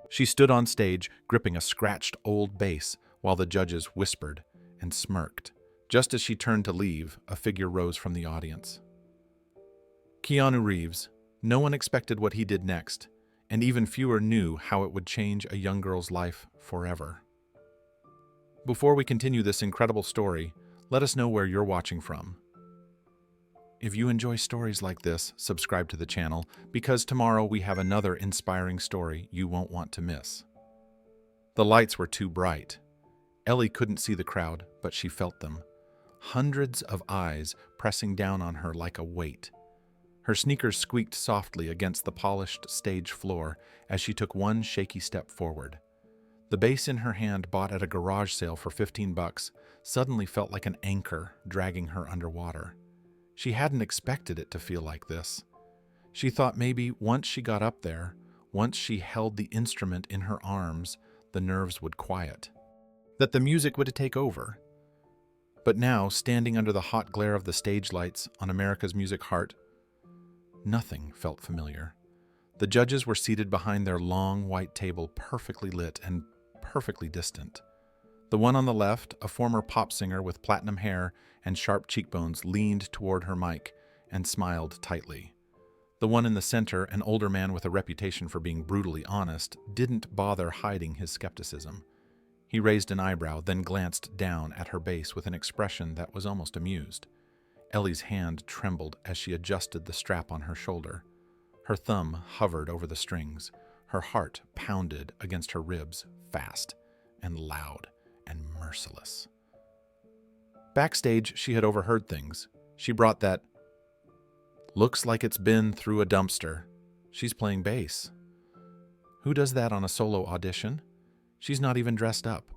She stood on stage, gripping a scratched old bass, while the judges whispered and smirked. Just as she turned to leave, a figure rose from the audience. Keanu Reeves. No one expected what he did next, and even fewer knew how it would change a young girl's life forever. Before we continue this incredible story, let us know where you're watching from. If you enjoy stories like this, subscribe to the channel, because tomorrow we have another inspiring story you won't want to miss. The lights were too bright. Ellie couldn't see the crowd, but she felt them. Hundreds of eyes pressing down on her like a weight. Her sneakers squeaked softly against the polished stage floor as she took one shaky step forward. The bass in her hand, bought at a garage sale for $15, suddenly felt like an anchor dragging her underwater. She hadn't expected it to feel like this. She thought maybe once she got up there, once she held the instrument in her arms, the nerves would quiet, that the music would take over. But now, standing under the hot glare of the stage lights on America's Music Heart, nothing felt familiar. The judges were seated behind their long white table, perfectly lit and perfectly distant. The one on the left, a former pop singer with platinum hair and sharp cheekbones, leaned toward her mic and smiled tightly. The one in the center, an older man with a reputation for being brutally honest, didn't bother hiding his skepticism. He raised an eyebrow, then glanced down at her bass with an expression that was almost amused. Ellie's hand trembled as she adjusted the strap on her shoulder. Her thumb hovered over the strings. Her heart pounded against her ribs, fast and loud and merciless. Backstage, she had overheard things. She brought that, "Looks like it's been through a dumpster. She's playing bass. Who does that on a solo audition? She's not even dressed up.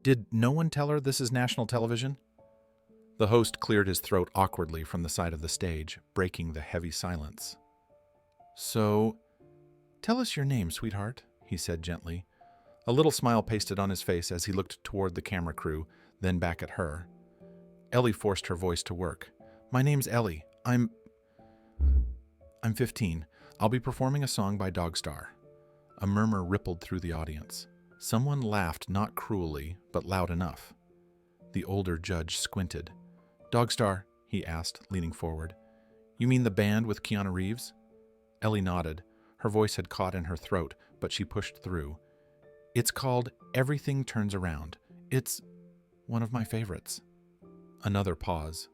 Did no one tell her this is national television?" The host cleared his throat awkwardly from the side of the stage, breaking the heavy silence. "So, tell us your name, sweetheart," he said gently. A little smile pasted on his face as he looked toward the camera crew, then back at her. Ellie forced her voice to work. "My name's Ellie. I'm 15. I'll be performing a song by Dogstar." A murmur rippled through the audience. Someone laughed, not cruelly, but loud enough. The older judge squinted. "Dogstar?" he asked, leaning forward. "You mean the band with Keanu Reeves?" Ellie nodded. Her voice had caught in her throat, but she pushed through. "It's called Everything Turns Around. It's one of my favorites." Another pause.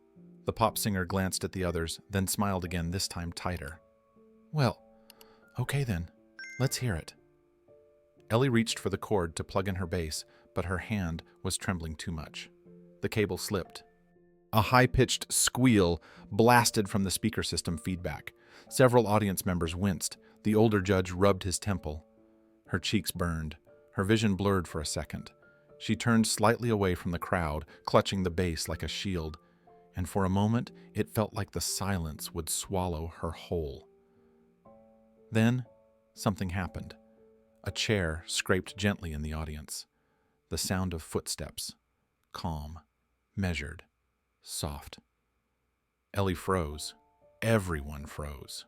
The pop singer glanced at the others, then smiled again, this time tighter. "Well, okay then. Let's hear it." Ellie reached for the cord to plug in her bass, but her hand was trembling too much. The cable slipped. A high-pitched squeal blasted from the speaker system feedback. Several audience members winced. The older judge rubbed his temple. Her cheeks burned. Her vision blurred for a second. She turned slightly away from the crowd, clutching the bass like a shield, and for a moment it felt like the silence would swallow her whole. Then something happened. A chair scraped gently in the audience. The sound of footsteps. Calm, measured, soft. Ellie froze. Everyone froze.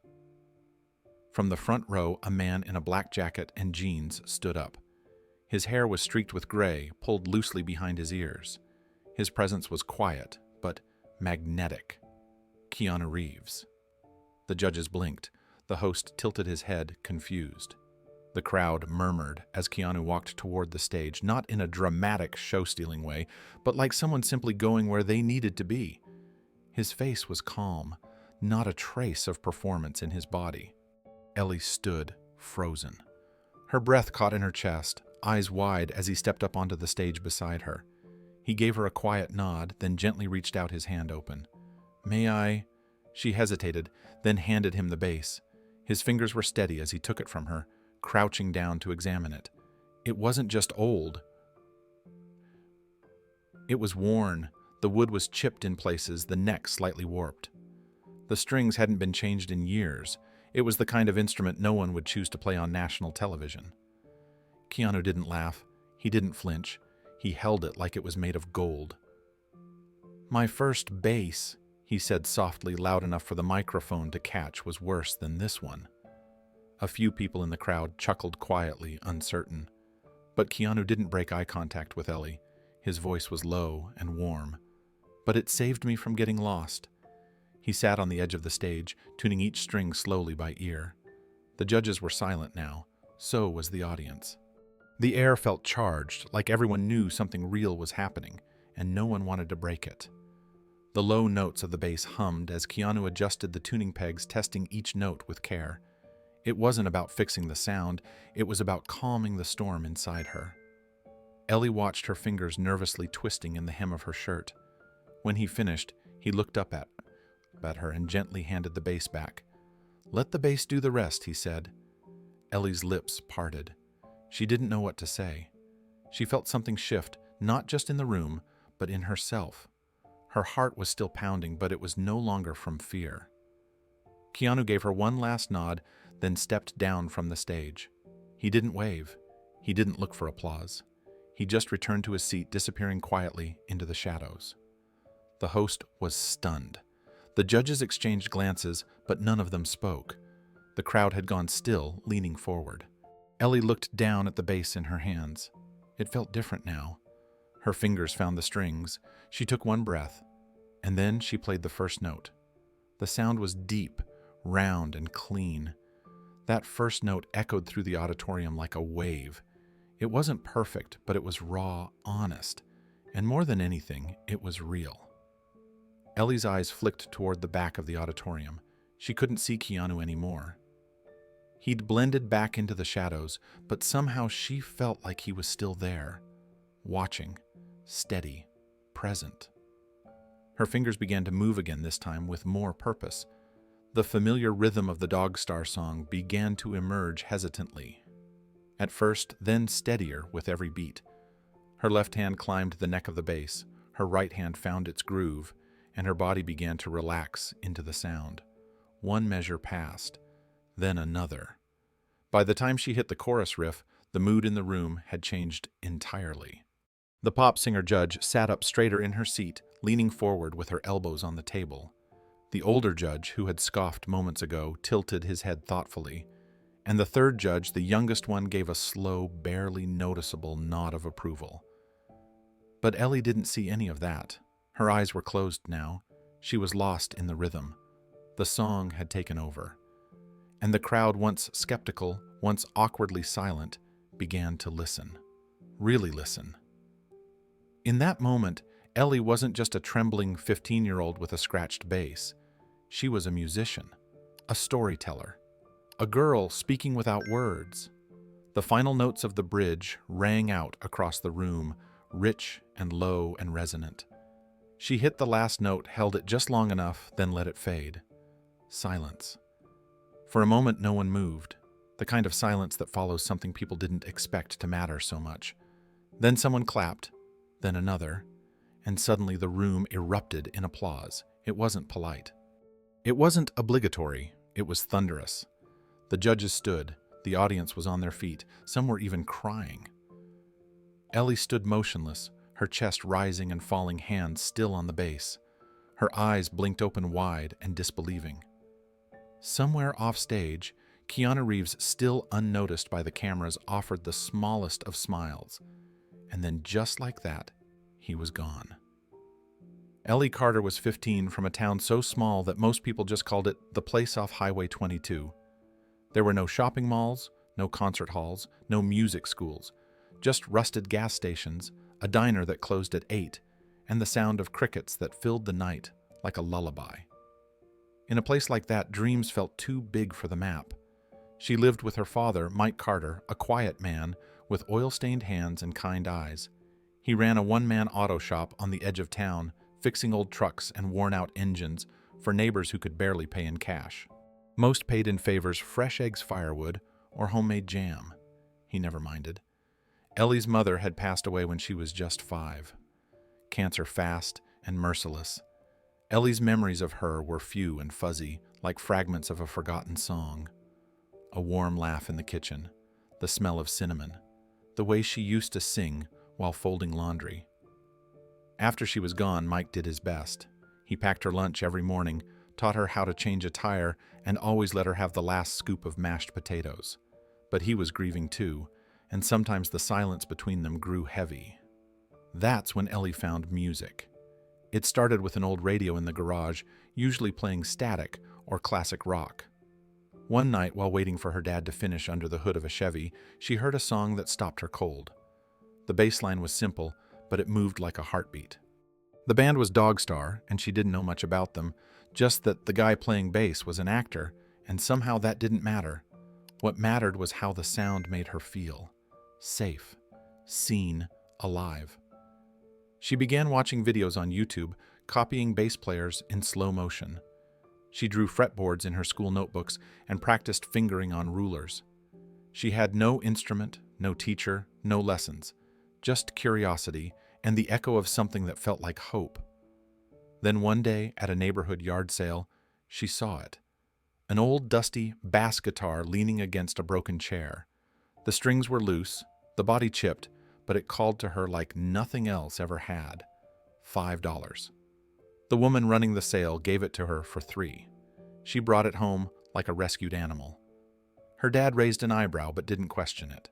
From the front row, a man in a black jacket and jeans stood up. His hair was streaked with gray, pulled loosely behind his ears. His presence was quiet, but magnetic. Keanu Reeves. The judges blinked. The host tilted his head, confused. The crowd murmured as Keanu walked toward the stage, not in a dramatic show-stealing way, but like someone simply going where they needed to be. His face was calm, not a trace of performance in his body. Ellie stood, frozen. Her breath caught in her chest, eyes wide as he stepped up onto the stage beside her. He gave her a quiet nod, then gently reached out his hand open. "May I?" She hesitated, then handed him the bass. His fingers were steady as he took it from her, crouching down to examine it. It wasn't just old. It was worn. The wood was chipped in places, the neck slightly warped. The strings hadn't been changed in years. It was the kind of instrument no one would choose to play on national television. Keanu didn't laugh. He didn't flinch. He held it like it was made of gold. "My first bass," he said softly, loud enough for the microphone to catch, "was worse than this one." A few people in the crowd chuckled quietly, uncertain. But Keanu didn't break eye contact with Ellie. His voice was low and warm. "But it saved me from getting lost." He sat on the edge of the stage, tuning each string slowly by ear. The judges were silent now. So was the audience. The air felt charged, like everyone knew something real was happening, and no one wanted to break it. The low notes of the bass hummed as Keanu adjusted the tuning pegs, testing each note with care. It wasn't about fixing the sound, it was about calming the storm inside her. Ellie watched her fingers nervously twisting in the hem of her shirt. When he finished, he looked up at her and gently handed the bass back. "Let the bass do the rest," he said. Ellie's lips parted. She didn't know what to say. She felt something shift, not just in the room, but in herself. Her heart was still pounding, but it was no longer from fear. Keanu gave her one last nod, then stepped down from the stage. He didn't wave. He didn't look for applause. He just returned to his seat, disappearing quietly into the shadows. The host was stunned. The judges exchanged glances, but none of them spoke. The crowd had gone still, leaning forward. Ellie looked down at the bass in her hands. It felt different now. Her fingers found the strings. She took one breath, and then she played the first note. The sound was deep, round, and clean. That first note echoed through the auditorium like a wave. It wasn't perfect, but it was raw, honest, and more than anything, it was real. Ellie's eyes flicked toward the back of the auditorium. She couldn't see Keanu anymore. He'd blended back into the shadows, but somehow she felt like he was still there, watching, steady, present. Her fingers began to move again, this time with more purpose. The familiar rhythm of the Dogstar song began to emerge hesitantly. At first, then steadier with every beat. Her left hand climbed the neck of the bass, her right hand found its groove, and her body began to relax into the sound. One measure passed, then another. By the time she hit the chorus riff, the mood in the room had changed entirely. The pop singer judge sat up straighter in her seat, leaning forward with her elbows on the table. The older judge, who had scoffed moments ago, tilted his head thoughtfully, and the third judge, the youngest one, gave a slow, barely noticeable nod of approval. But Ellie didn't see any of that. Her eyes were closed now. She was lost in the rhythm. The song had taken over. And the crowd, once skeptical, once awkwardly silent, began to listen. Really listen. In that moment, Ellie wasn't just a trembling 15-year-old with a scratched bass. She was a musician, a storyteller, a girl speaking without words. The final notes of the bridge rang out across the room, rich and low and resonant. She hit the last note, held it just long enough, then let it fade. Silence. For a moment, no one moved, the kind of silence that follows something people didn't expect to matter so much. Then someone clapped, then another, and suddenly the room erupted in applause. It wasn't polite. It wasn't obligatory. It was thunderous. The judges stood. The audience was on their feet. Some were even crying. Ellie stood motionless, her chest rising and falling, hands still on the bass. Her eyes blinked open wide and disbelieving. Somewhere off stage, Keanu Reeves, still unnoticed by the cameras, offered the smallest of smiles. And then just like that, he was gone. Ellie Carter was 15, from a town so small that most people just called it the place off Highway 22. There were no shopping malls, no concert halls, no music schools, just rusted gas stations, a diner that closed at 8, and the sound of crickets that filled the night like a lullaby. In a place like that, dreams felt too big for the map. She lived with her father, Mike Carter, a quiet man with oil-stained hands and kind eyes. He ran a one-man auto shop on the edge of town, fixing old trucks and worn-out engines for neighbors who could barely pay in cash. Most paid in favors, fresh eggs, firewood, or homemade jam. He never minded. Ellie's mother had passed away when she was just 5. Cancer fast and merciless. Ellie's memories of her were few and fuzzy, like fragments of a forgotten song. A warm laugh in the kitchen, the smell of cinnamon, the way she used to sing while folding laundry. After she was gone, Mike did his best. He packed her lunch every morning, taught her how to change a tire, and always let her have the last scoop of mashed potatoes. But he was grieving too, and sometimes the silence between them grew heavy. That's when Ellie found music. It started with an old radio in the garage, usually playing static or classic rock. One night, while waiting for her dad to finish under the hood of a Chevy, she heard a song that stopped her cold. The bass line was simple, but it moved like a heartbeat. The band was Dogstar, and she didn't know much about them, just that the guy playing bass was an actor, and somehow that didn't matter. What mattered was how the sound made her feel. Safe, seen, alive. She began watching videos on YouTube, copying bass players in slow motion. She drew fretboards in her school notebooks and practiced fingering on rulers. She had no instrument, no teacher, no lessons, just curiosity and the echo of something that felt like hope. Then one day, at a neighborhood yard sale, she saw it. An old, dusty bass guitar leaning against a broken chair. The strings were loose, the body chipped, but it called to her like nothing else ever had. $5. The woman running the sale gave it to her for $3. She brought it home like a rescued animal. Her dad raised an eyebrow but didn't question it.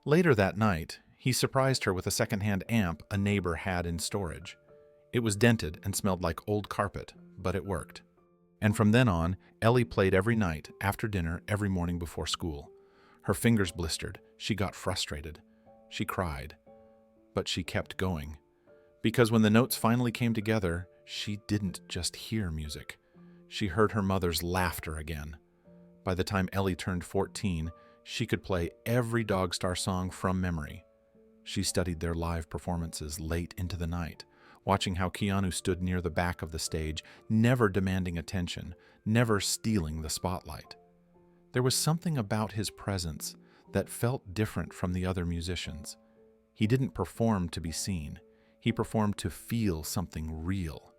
Later that night, he surprised her with a secondhand amp a neighbor had in storage. It was dented and smelled like old carpet, but it worked. And from then on, Ellie played every night, after dinner, every morning before school. Her fingers blistered. She got frustrated. She cried. But she kept going. Because when the notes finally came together, she didn't just hear music. She heard her mother's laughter again. By the time Ellie turned 14, she could play every Dogstar song from memory. She studied their live performances late into the night, watching how Keanu stood near the back of the stage, never demanding attention, never stealing the spotlight. There was something about his presence that felt different from the other musicians. He didn't perform to be seen. He performed to feel something real.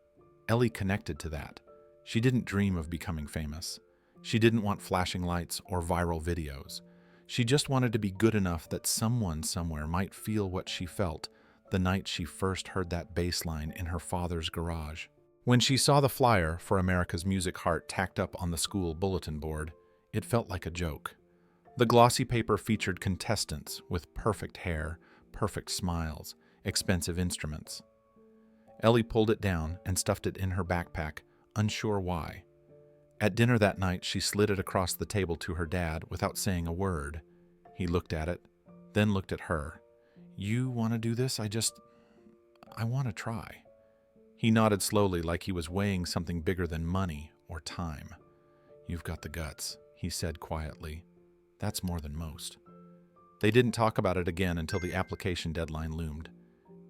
Ellie connected to that. She didn't dream of becoming famous. She didn't want flashing lights or viral videos. She just wanted to be good enough that someone somewhere might feel what she felt the night she first heard that bass line in her father's garage. When she saw the flyer for America's Music Heart tacked up on the school bulletin board, it felt like a joke. The glossy paper featured contestants with perfect hair, perfect smiles, expensive instruments. Ellie pulled it down and stuffed it in her backpack, unsure why. At dinner that night, she slid it across the table to her dad without saying a word. He looked at it, then looked at her. "You want to do this? I want to try." He nodded slowly like he was weighing something bigger than money or time. "You've got the guts," he said quietly. "That's more than most." They didn't talk about it again until the application deadline loomed.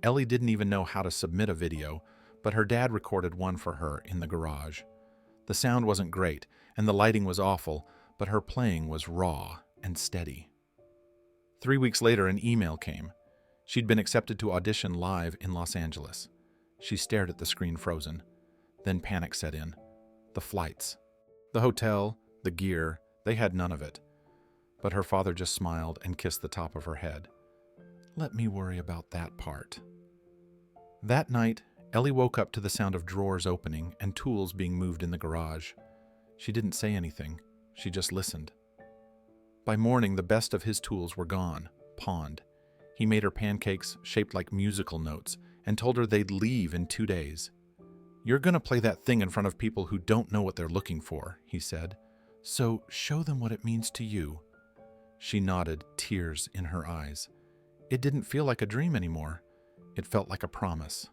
Ellie didn't even know how to submit a video, but her dad recorded one for her in the garage. The sound wasn't great, and the lighting was awful, but her playing was raw and steady. 3 weeks later, an email came. She'd been accepted to audition live in Los Angeles. She stared at the screen frozen. Then panic set in. The flights, the hotel, the gear, they had none of it. But her father just smiled and kissed the top of her head. "Let me worry about that part." That night, Ellie woke up to the sound of drawers opening and tools being moved in the garage. She didn't say anything. She just listened. By morning, the best of his tools were gone, pawned. He made her pancakes shaped like musical notes and told her they'd leave in 2 days. "You're going to play that thing in front of people who don't know what they're looking for," he said. "So show them what it means to you." She nodded, tears in her eyes. It didn't feel like a dream anymore. It felt like a promise.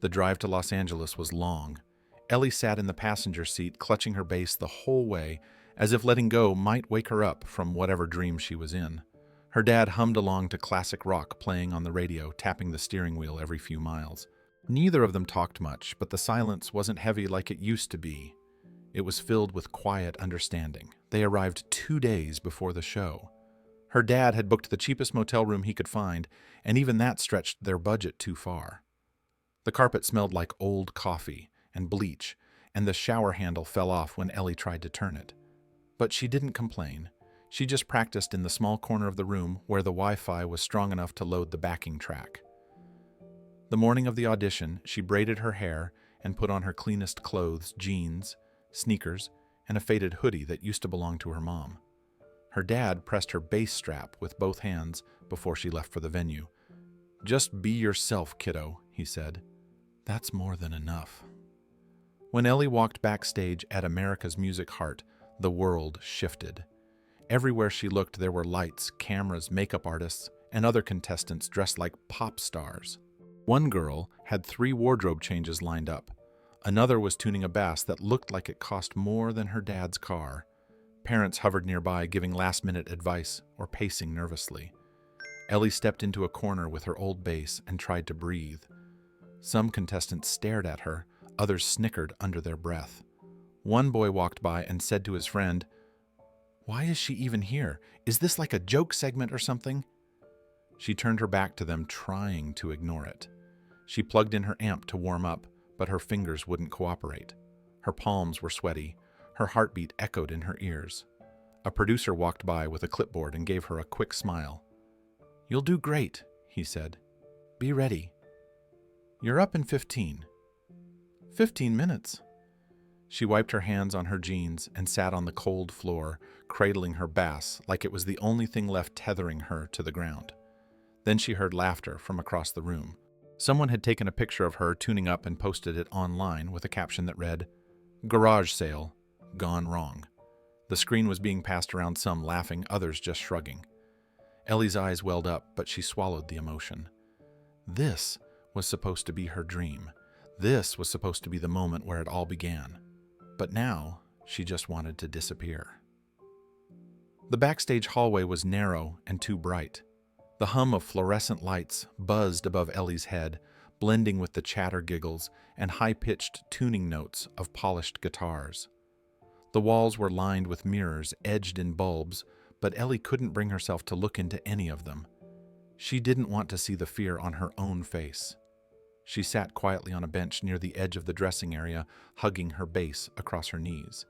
The drive to Los Angeles was long. Ellie sat in the passenger seat, clutching her bass the whole way, as if letting go might wake her up from whatever dream she was in. Her dad hummed along to classic rock playing on the radio, tapping the steering wheel every few miles. Neither of them talked much, but the silence wasn't heavy like it used to be. It was filled with quiet understanding. They arrived 2 days before the show. Her dad had booked the cheapest motel room he could find, and even that stretched their budget too far. The carpet smelled like old coffee and bleach, and the shower handle fell off when Ellie tried to turn it. But she didn't complain. She just practiced in the small corner of the room where the Wi-Fi was strong enough to load the backing track. The morning of the audition, she braided her hair and put on her cleanest clothes, jeans, sneakers, and a faded hoodie that used to belong to her mom. Her dad pressed her bass strap with both hands before she left for the venue. "Just be yourself, kiddo," he said. "That's more than enough." When Ellie walked backstage at America's Music Heart, the world shifted. Everywhere she looked, there were lights, cameras, makeup artists, and other contestants dressed like pop stars. One girl had 3 wardrobe changes lined up. Another was tuning a bass that looked like it cost more than her dad's car. Parents hovered nearby, giving last-minute advice or pacing nervously. Ellie stepped into a corner with her old bass and tried to breathe. Some contestants stared at her, others snickered under their breath. One boy walked by and said to his friend, "Why is she even here? Is this like a joke segment or something?" She turned her back to them, trying to ignore it. She plugged in her amp to warm up, but her fingers wouldn't cooperate. Her palms were sweaty. Her heartbeat echoed in her ears. A producer walked by with a clipboard and gave her a quick smile. "You'll do great," he said. "Be ready. You're up in 15. 15 minutes. She wiped her hands on her jeans and sat on the cold floor, cradling her bass like it was the only thing left tethering her to the ground. Then she heard laughter from across the room. Someone had taken a picture of her tuning up and posted it online with a caption that read, "Garage sale, gone wrong." The screen was being passed around, some laughing, others just shrugging. Ellie's eyes welled up, but she swallowed the emotion. This was supposed to be her dream. This was supposed to be the moment where it all began. But now, she just wanted to disappear. The backstage hallway was narrow and too bright. The hum of fluorescent lights buzzed above Ellie's head, blending with the chatter giggles and high-pitched tuning notes of polished guitars. The walls were lined with mirrors edged in bulbs, but Ellie couldn't bring herself to look into any of them. She didn't want to see the fear on her own face. She sat quietly on a bench near the edge of the dressing area, hugging her bass across her knees.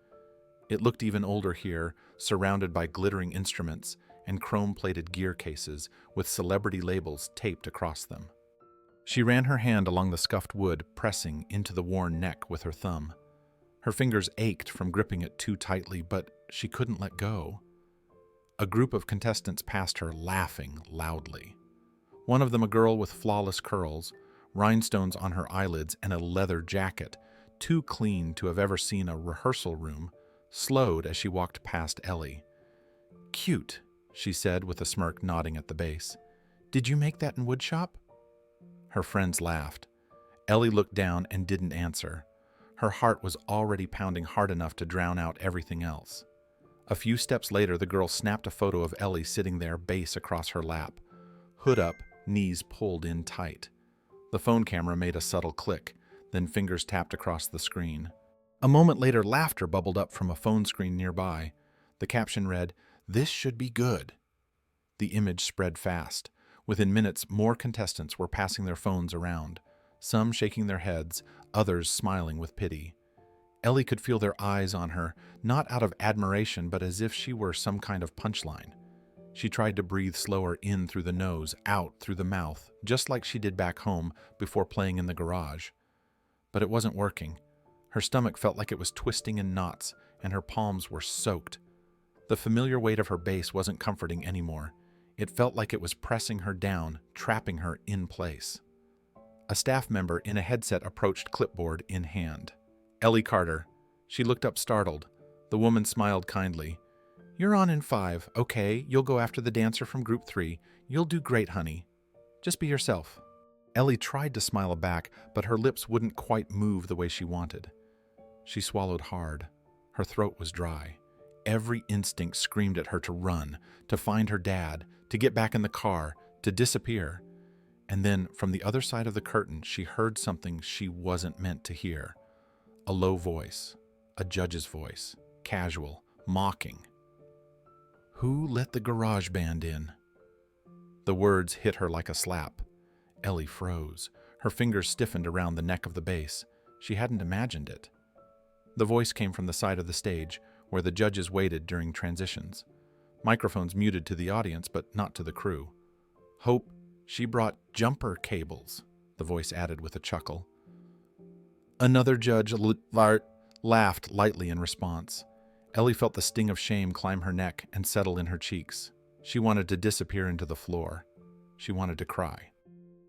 It looked even older here, surrounded by glittering instruments and chrome-plated gear cases with celebrity labels taped across them. She ran her hand along the scuffed wood, pressing into the worn neck with her thumb. Her fingers ached from gripping it too tightly, but she couldn't let go. A group of contestants passed her, laughing loudly. One of them, a girl with flawless curls, rhinestones on her eyelids, and a leather jacket, too clean to have ever seen a rehearsal room, slowed as she walked past Ellie. "Cute," she said with a smirk, nodding at the bass. "Did you make that in woodshop?" Her friends laughed. Ellie looked down and didn't answer. Her heart was already pounding hard enough to drown out everything else. A few steps later, the girl snapped a photo of Ellie sitting there, bass across her lap. Hood up, knees pulled in tight. The phone camera made a subtle click, then fingers tapped across the screen. A moment later, laughter bubbled up from a phone screen nearby. The caption read, "This should be good." The image spread fast. Within minutes, more contestants were passing their phones around, some shaking their heads, others smiling with pity. Ellie could feel their eyes on her, not out of admiration, but as if she were some kind of punchline. She tried to breathe slower, in through the nose, out through the mouth, just like she did back home before playing in the garage. But it wasn't working. Her stomach felt like it was twisting in knots, and her palms were soaked. The familiar weight of her bass wasn't comforting anymore. It felt like it was pressing her down, trapping her in place. A staff member in a headset approached, clipboard in hand. "Ellie Carter." She looked up startled. The woman smiled kindly. "You're on in 5. Okay, you'll go after the dancer from group 3. You'll do great, honey. Just be yourself." Ellie tried to smile back, but her lips wouldn't quite move the way she wanted. She swallowed hard. Her throat was dry. Every instinct screamed at her to run, to find her dad, to get back in the car, to disappear. And then, from the other side of the curtain, she heard something she wasn't meant to hear. A low voice, a judge's voice, casual, mocking. "Who let the garage band in?" The words hit her like a slap. Ellie froze. Her fingers stiffened around the neck of the bass. She hadn't imagined it. The voice came from the side of the stage, where the judges waited during transitions. Microphones muted to the audience, but not to the crew. "Hope she brought jumper cables," the voice added with a chuckle. Another judge laughed lightly in response. Ellie felt the sting of shame climb her neck and settle in her cheeks. She wanted to disappear into the floor. She wanted to cry.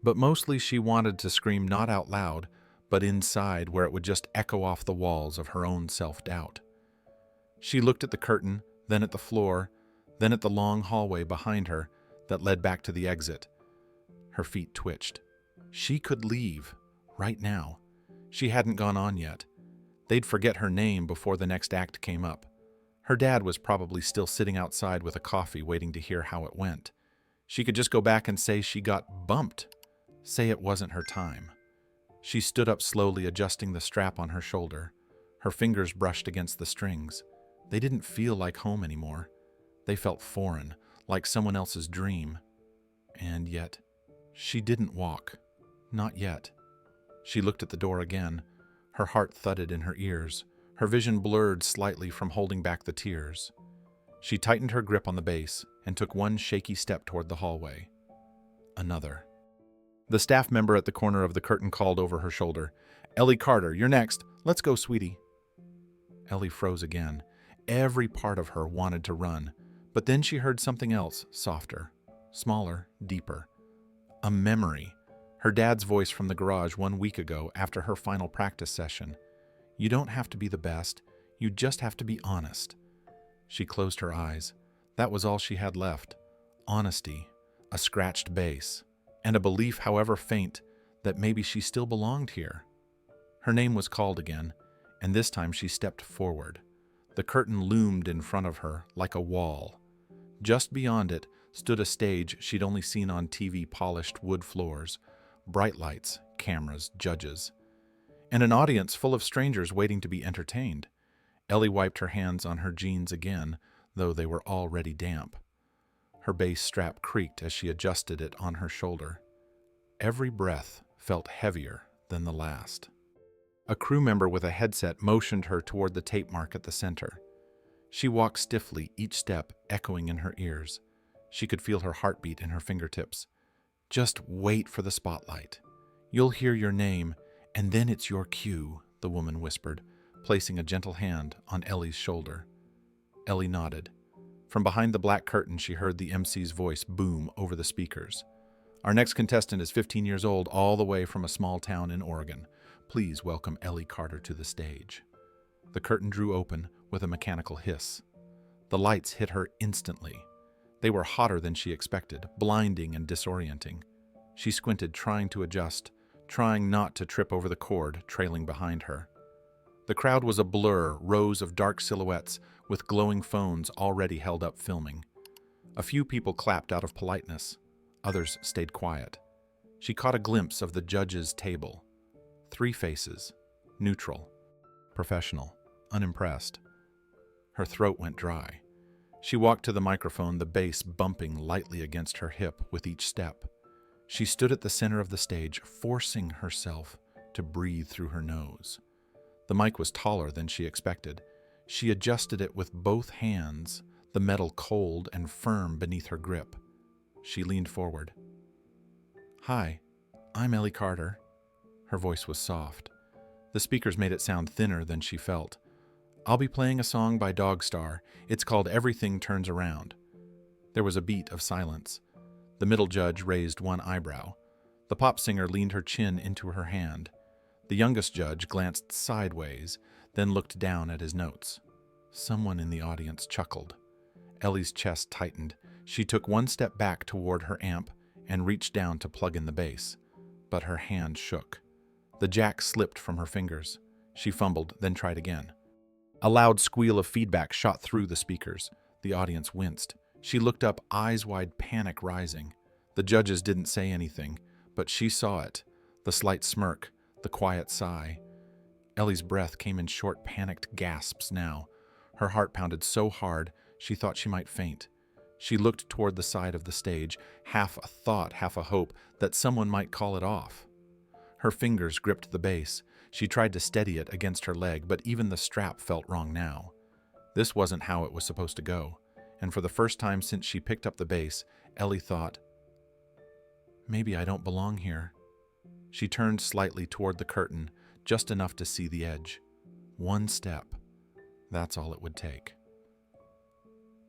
But mostly she wanted to scream not out loud, but inside where it would just echo off the walls of her own self-doubt. She looked at the curtain, then at the floor, then at the long hallway behind her that led back to the exit. Her feet twitched. She could leave, right now. She hadn't gone on yet. They'd forget her name before the next act came up. Her dad was probably still sitting outside with a coffee waiting to hear how it went. She could just go back and say she got bumped. Say it wasn't her time. She stood up slowly, adjusting the strap on her shoulder. Her fingers brushed against the strings. They didn't feel like home anymore. They felt foreign, like someone else's dream. And yet, she didn't walk. Not yet. She looked at the door again. Her heart thudded in her ears. Her vision blurred slightly from holding back the tears. She tightened her grip on the base and took one shaky step toward the hallway. Another. The staff member at the corner of the curtain called over her shoulder, "Ellie Carter, you're next. Let's go, sweetie." Ellie froze again. Every part of her wanted to run, but then she heard something else, softer, smaller, deeper. A memory. Her dad's voice from the garage 1 week ago after her final practice session. You don't have to be the best. You just have to be honest. She closed her eyes. That was all she had left. Honesty, a scratched bass, and a belief, however faint, that maybe she still belonged here. Her name was called again, and this time she stepped forward. The curtain loomed in front of her like a wall. Just beyond it stood a stage she'd only seen on TV, polished wood floors, bright lights, cameras, judges, and an audience full of strangers waiting to be entertained. Ellie wiped her hands on her jeans again, though they were already damp. Her bass strap creaked as she adjusted it on her shoulder. Every breath felt heavier than the last. A crew member with a headset motioned her toward the tape mark at the center. She walked stiffly, each step echoing in her ears. She could feel her heartbeat in her fingertips. Just wait for the spotlight. You'll hear your name, and then it's your cue, the woman whispered, placing a gentle hand on Ellie's shoulder. Ellie nodded. From behind the black curtain, she heard the MC's voice boom over the speakers. Our next contestant is 15 years old, all the way from a small town in Oregon. Please welcome Ellie Carter to the stage. The curtain drew open with a mechanical hiss. The lights hit her instantly. They were hotter than she expected, blinding and disorienting. She squinted, trying to adjust, trying not to trip over the cord trailing behind her. The crowd was a blur, rows of dark silhouettes with glowing phones already held up filming. A few people clapped out of politeness. Others stayed quiet. She caught a glimpse of the judge's table. 3 faces, neutral, professional, unimpressed. Her throat went dry. She walked to the microphone, the bass bumping lightly against her hip with each step. She stood at the center of the stage, forcing herself to breathe through her nose. The mic was taller than she expected. She adjusted it with both hands, the metal cold and firm beneath her grip. She leaned forward. "Hi, I'm Ellie Carter." Her voice was soft. The speakers made it sound thinner than she felt. "I'll be playing a song by Dogstar. It's called Everything Turns Around." There was a beat of silence. The middle judge raised one eyebrow. The pop singer leaned her chin into her hand. The youngest judge glanced sideways, then looked down at his notes. Someone in the audience chuckled. Ellie's chest tightened. She took one step back toward her amp and reached down to plug in the bass, but her hand shook. The jack slipped from her fingers. She fumbled, then tried again. A loud squeal of feedback shot through the speakers. The audience winced. She looked up, eyes wide, panic rising. The judges didn't say anything, but she saw it. The slight smirk, the quiet sigh. Ellie's breath came in short, panicked gasps now. Her heart pounded so hard, she thought she might faint. She looked toward the side of the stage, half a thought, half a hope that someone might call it off. Her fingers gripped the bass. She tried to steady it against her leg, but even the strap felt wrong now. This wasn't how it was supposed to go, and for the first time since she picked up the bass, Ellie thought, maybe I don't belong here. She turned slightly toward the curtain, just enough to see the edge. One step. That's all it would take.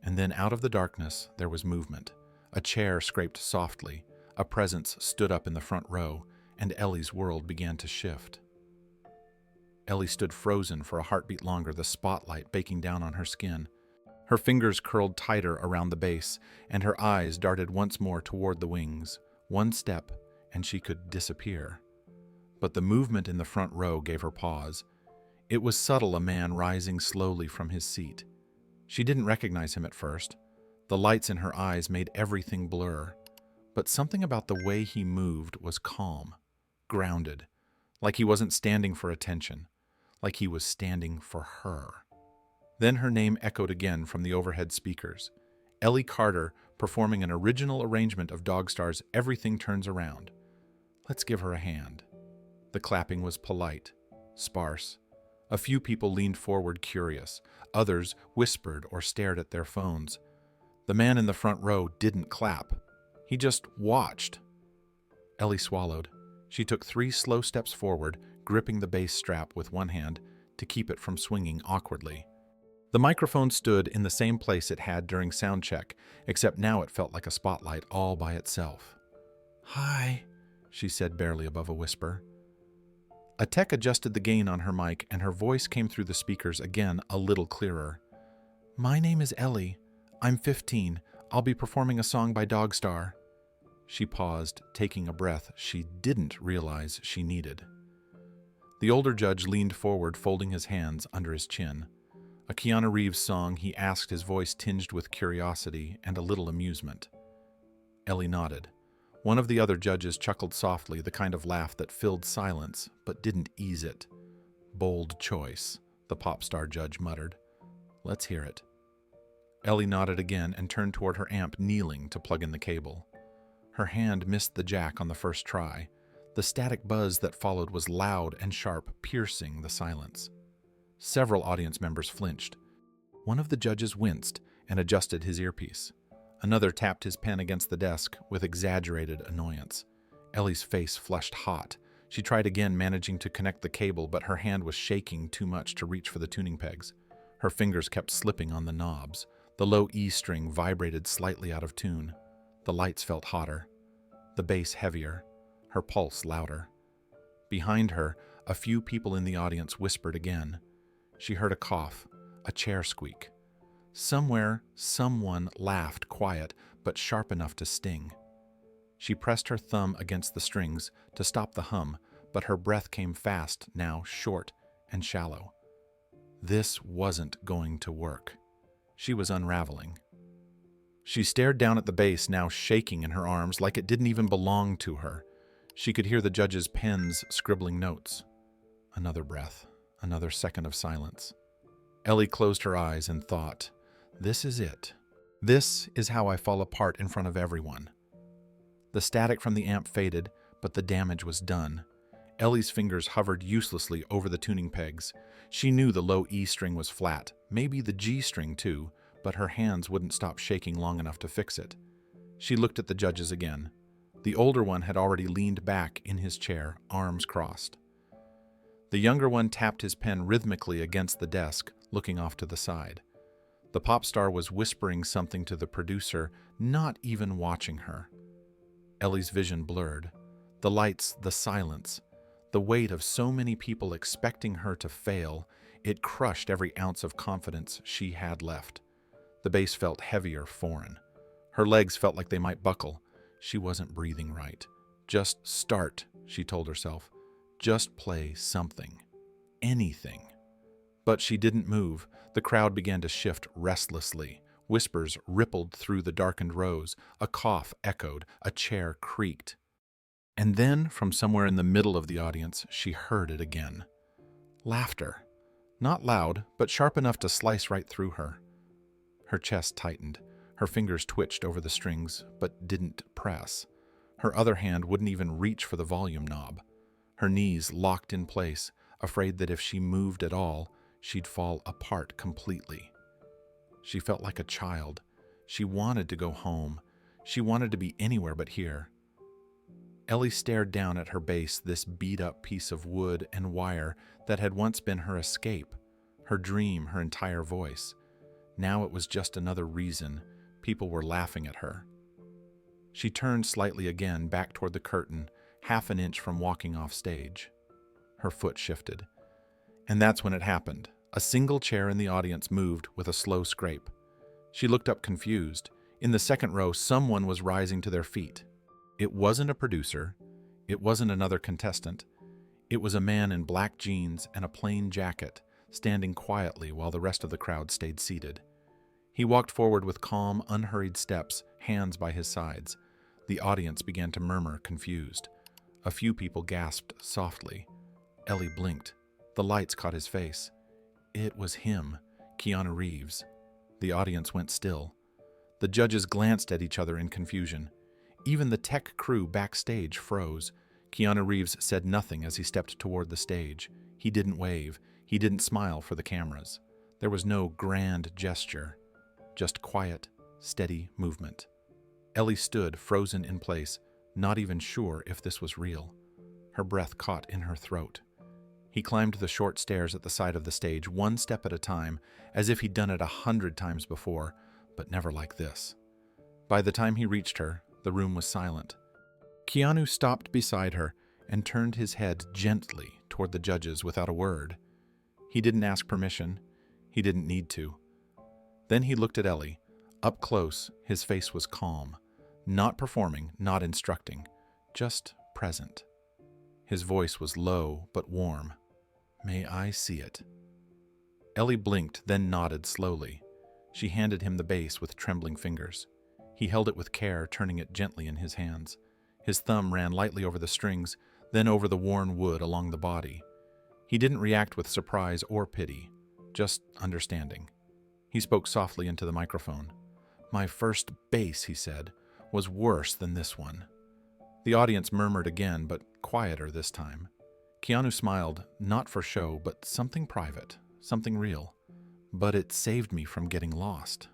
And then out of the darkness, there was movement. A chair scraped softly, a presence stood up in the front row, and Ellie's world began to shift. Ellie stood frozen for a heartbeat longer, the spotlight baking down on her skin. Her fingers curled tighter around the base, and her eyes darted once more toward the wings. One step, and she could disappear. But the movement in the front row gave her pause. It was subtle, a man rising slowly from his seat. She didn't recognize him at first. The lights in her eyes made everything blur. But something about the way he moved was calm, grounded, like he wasn't standing for attention, like he was standing for her. Then her name echoed again from the overhead speakers. Ellie Carter, performing an original arrangement of Dogstar's Everything Turns Around. Let's give her a hand. The clapping was polite, sparse. A few people leaned forward curious. Others whispered or stared at their phones. The man in the front row didn't clap. He just watched. Ellie swallowed. She took 3 slow steps forward, gripping the bass strap with one hand to keep it from swinging awkwardly. The microphone stood in the same place it had during sound check, except now it felt like a spotlight all by itself. "Hi," she said barely above a whisper. A tech adjusted the gain on her mic, and her voice came through the speakers again a little clearer. "My name is Ellie. I'm 15. I'll be performing a song by Dogstar." She paused, taking a breath she didn't realize she needed. The older judge leaned forward, folding his hands under his chin. A Keanu Reeves song, he asked, his voice tinged with curiosity and a little amusement. Ellie nodded. One of the other judges chuckled softly, the kind of laugh that filled silence but didn't ease it. "Bold choice," the pop star judge muttered. "Let's hear it." Ellie nodded again and turned toward her amp, kneeling to plug in the cable. Her hand missed the jack on the first try. The static buzz that followed was loud and sharp, piercing the silence. Several audience members flinched. One of the judges winced and adjusted his earpiece. Another tapped his pen against the desk with exaggerated annoyance. Ellie's face flushed hot. She tried again, managing to connect the cable, but her hand was shaking too much to reach for the tuning pegs. Her fingers kept slipping on the knobs. The low E string vibrated slightly out of tune. The lights felt hotter. The bass heavier. Her pulse louder. Behind her, a few people in the audience whispered again. She heard a cough, a chair squeak. Somewhere, someone laughed, quiet, but sharp enough to sting. She pressed her thumb against the strings to stop the hum, but her breath came fast, now short and shallow. This wasn't going to work. She was unraveling. She stared down at the bass, now shaking in her arms like it didn't even belong to her. She could hear the judge's pens scribbling notes. Another breath, another second of silence. Ellie closed her eyes and thought, "This is it. This is how I fall apart in front of everyone." The static from the amp faded, but the damage was done. Ellie's fingers hovered uselessly over the tuning pegs. She knew the low E string was flat, maybe the G string too, but her hands wouldn't stop shaking long enough to fix it. She looked at the judges again. The older one had already leaned back in his chair, arms crossed. The younger one tapped his pen rhythmically against the desk, looking off to the side. The pop star was whispering something to the producer, not even watching her. Ellie's vision blurred. The lights, the silence, the weight of so many people expecting her to fail, it crushed every ounce of confidence she had left. The bass felt heavier, foreign. Her legs felt like they might buckle. She wasn't breathing right. Just start, she told herself. Just play something. Anything. But she didn't move. The crowd began to shift restlessly. Whispers rippled through the darkened rows. A cough echoed. A chair creaked. And then, from somewhere in the middle of the audience, she heard it again. Laughter. Not loud, but sharp enough to slice right through her. Her chest tightened. Her fingers twitched over the strings, but didn't press. Her other hand wouldn't even reach for the volume knob. Her knees locked in place, afraid that if she moved at all, she'd fall apart completely. She felt like a child. She wanted to go home. She wanted to be anywhere but here. Ellie stared down at her base, this beat-up piece of wood and wire that had once been her escape, her dream, her entire voice. Now it was just another reason people were laughing at her. She turned slightly again, back toward the curtain, half an inch from walking off stage. Her foot shifted. And that's when it happened. A single chair in the audience moved with a slow scrape. She looked up confused. In the second row, someone was rising to their feet. It wasn't a producer. It wasn't another contestant. It was a man in black jeans and a plain jacket, standing quietly while the rest of the crowd stayed seated. He walked forward with calm, unhurried steps, hands by his sides. The audience began to murmur, confused. A few people gasped softly. Ellie blinked. The lights caught his face. It was him, Keanu Reeves. The audience went still. The judges glanced at each other in confusion. Even the tech crew backstage froze. Keanu Reeves said nothing as he stepped toward the stage. He didn't wave. He didn't smile for the cameras. There was no grand gesture, just quiet, steady movement. Ellie stood, frozen in place, not even sure if this was real. Her breath caught in her throat. He climbed the short stairs at the side of the stage, one step at a time, as if he'd done it 100 times before, but never like this. By the time he reached her, the room was silent. Keanu stopped beside her and turned his head gently toward the judges without a word. He didn't ask permission. He didn't need to. Then he looked at Ellie. Up close, his face was calm. Not performing, not instructing, just present. His voice was low but warm. "May I see it?" Ellie blinked, then nodded slowly. She handed him the bass with trembling fingers. He held it with care, turning it gently in his hands. His thumb ran lightly over the strings, then over the worn wood along the body. He didn't react with surprise or pity, just understanding. He spoke softly into the microphone. "My first bass," he said, "was worse than this one." The audience murmured again, but quieter this time. Keanu smiled, not for show, but something private, something real. "But it saved me from getting lost."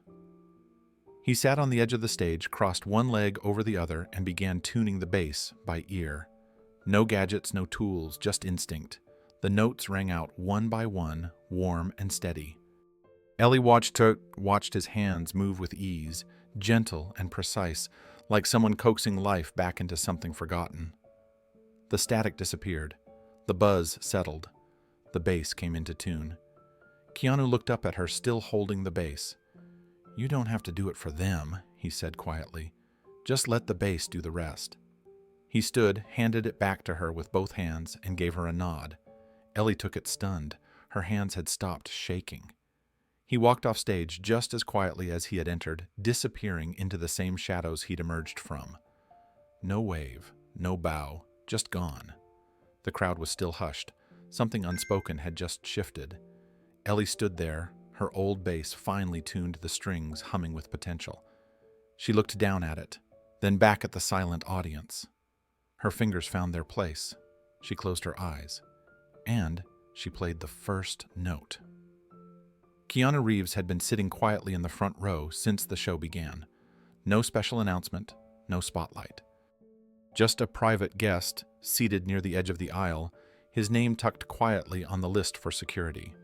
He sat on the edge of the stage, crossed one leg over the other, and began tuning the bass by ear. No gadgets, no tools, just instinct. The notes rang out one by one, warm and steady. Ellie watched his hands move with ease, gentle and precise, like someone coaxing life back into something forgotten. The static disappeared. The buzz settled. The bass came into tune. Keanu looked up at her, still holding the bass. "You don't have to do it for them," he said quietly. "Just let the bass do the rest." He stood, handed it back to her with both hands, and gave her a nod. Ellie took it stunned. Her hands had stopped shaking. He walked off stage just as quietly as he had entered, disappearing into the same shadows he'd emerged from. No wave, no bow, just gone. The crowd was still hushed. Something unspoken had just shifted. Ellie stood there, her old bass finely tuned the strings, humming with potential. She looked down at it, then back at the silent audience. Her fingers found their place. She closed her eyes. And she played the first note. Keanu Reeves had been sitting quietly in the front row since the show began. No special announcement, no spotlight. Just a private guest, seated near the edge of the aisle, his name tucked quietly on the list for security.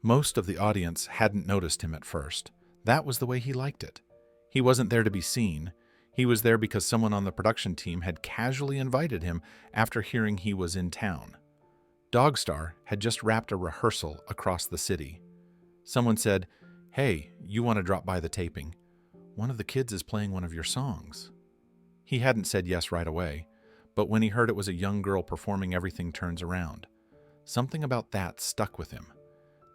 Most of the audience hadn't noticed him at first. That was the way he liked it. He wasn't there to be seen. He was there because someone on the production team had casually invited him after hearing he was in town. Dogstar had just wrapped a rehearsal across the city. Someone said, "Hey, you want to drop by the taping? One of the kids is playing one of your songs." He hadn't said yes right away, but when he heard it was a young girl performing Everything Turns Around, something about that stuck with him.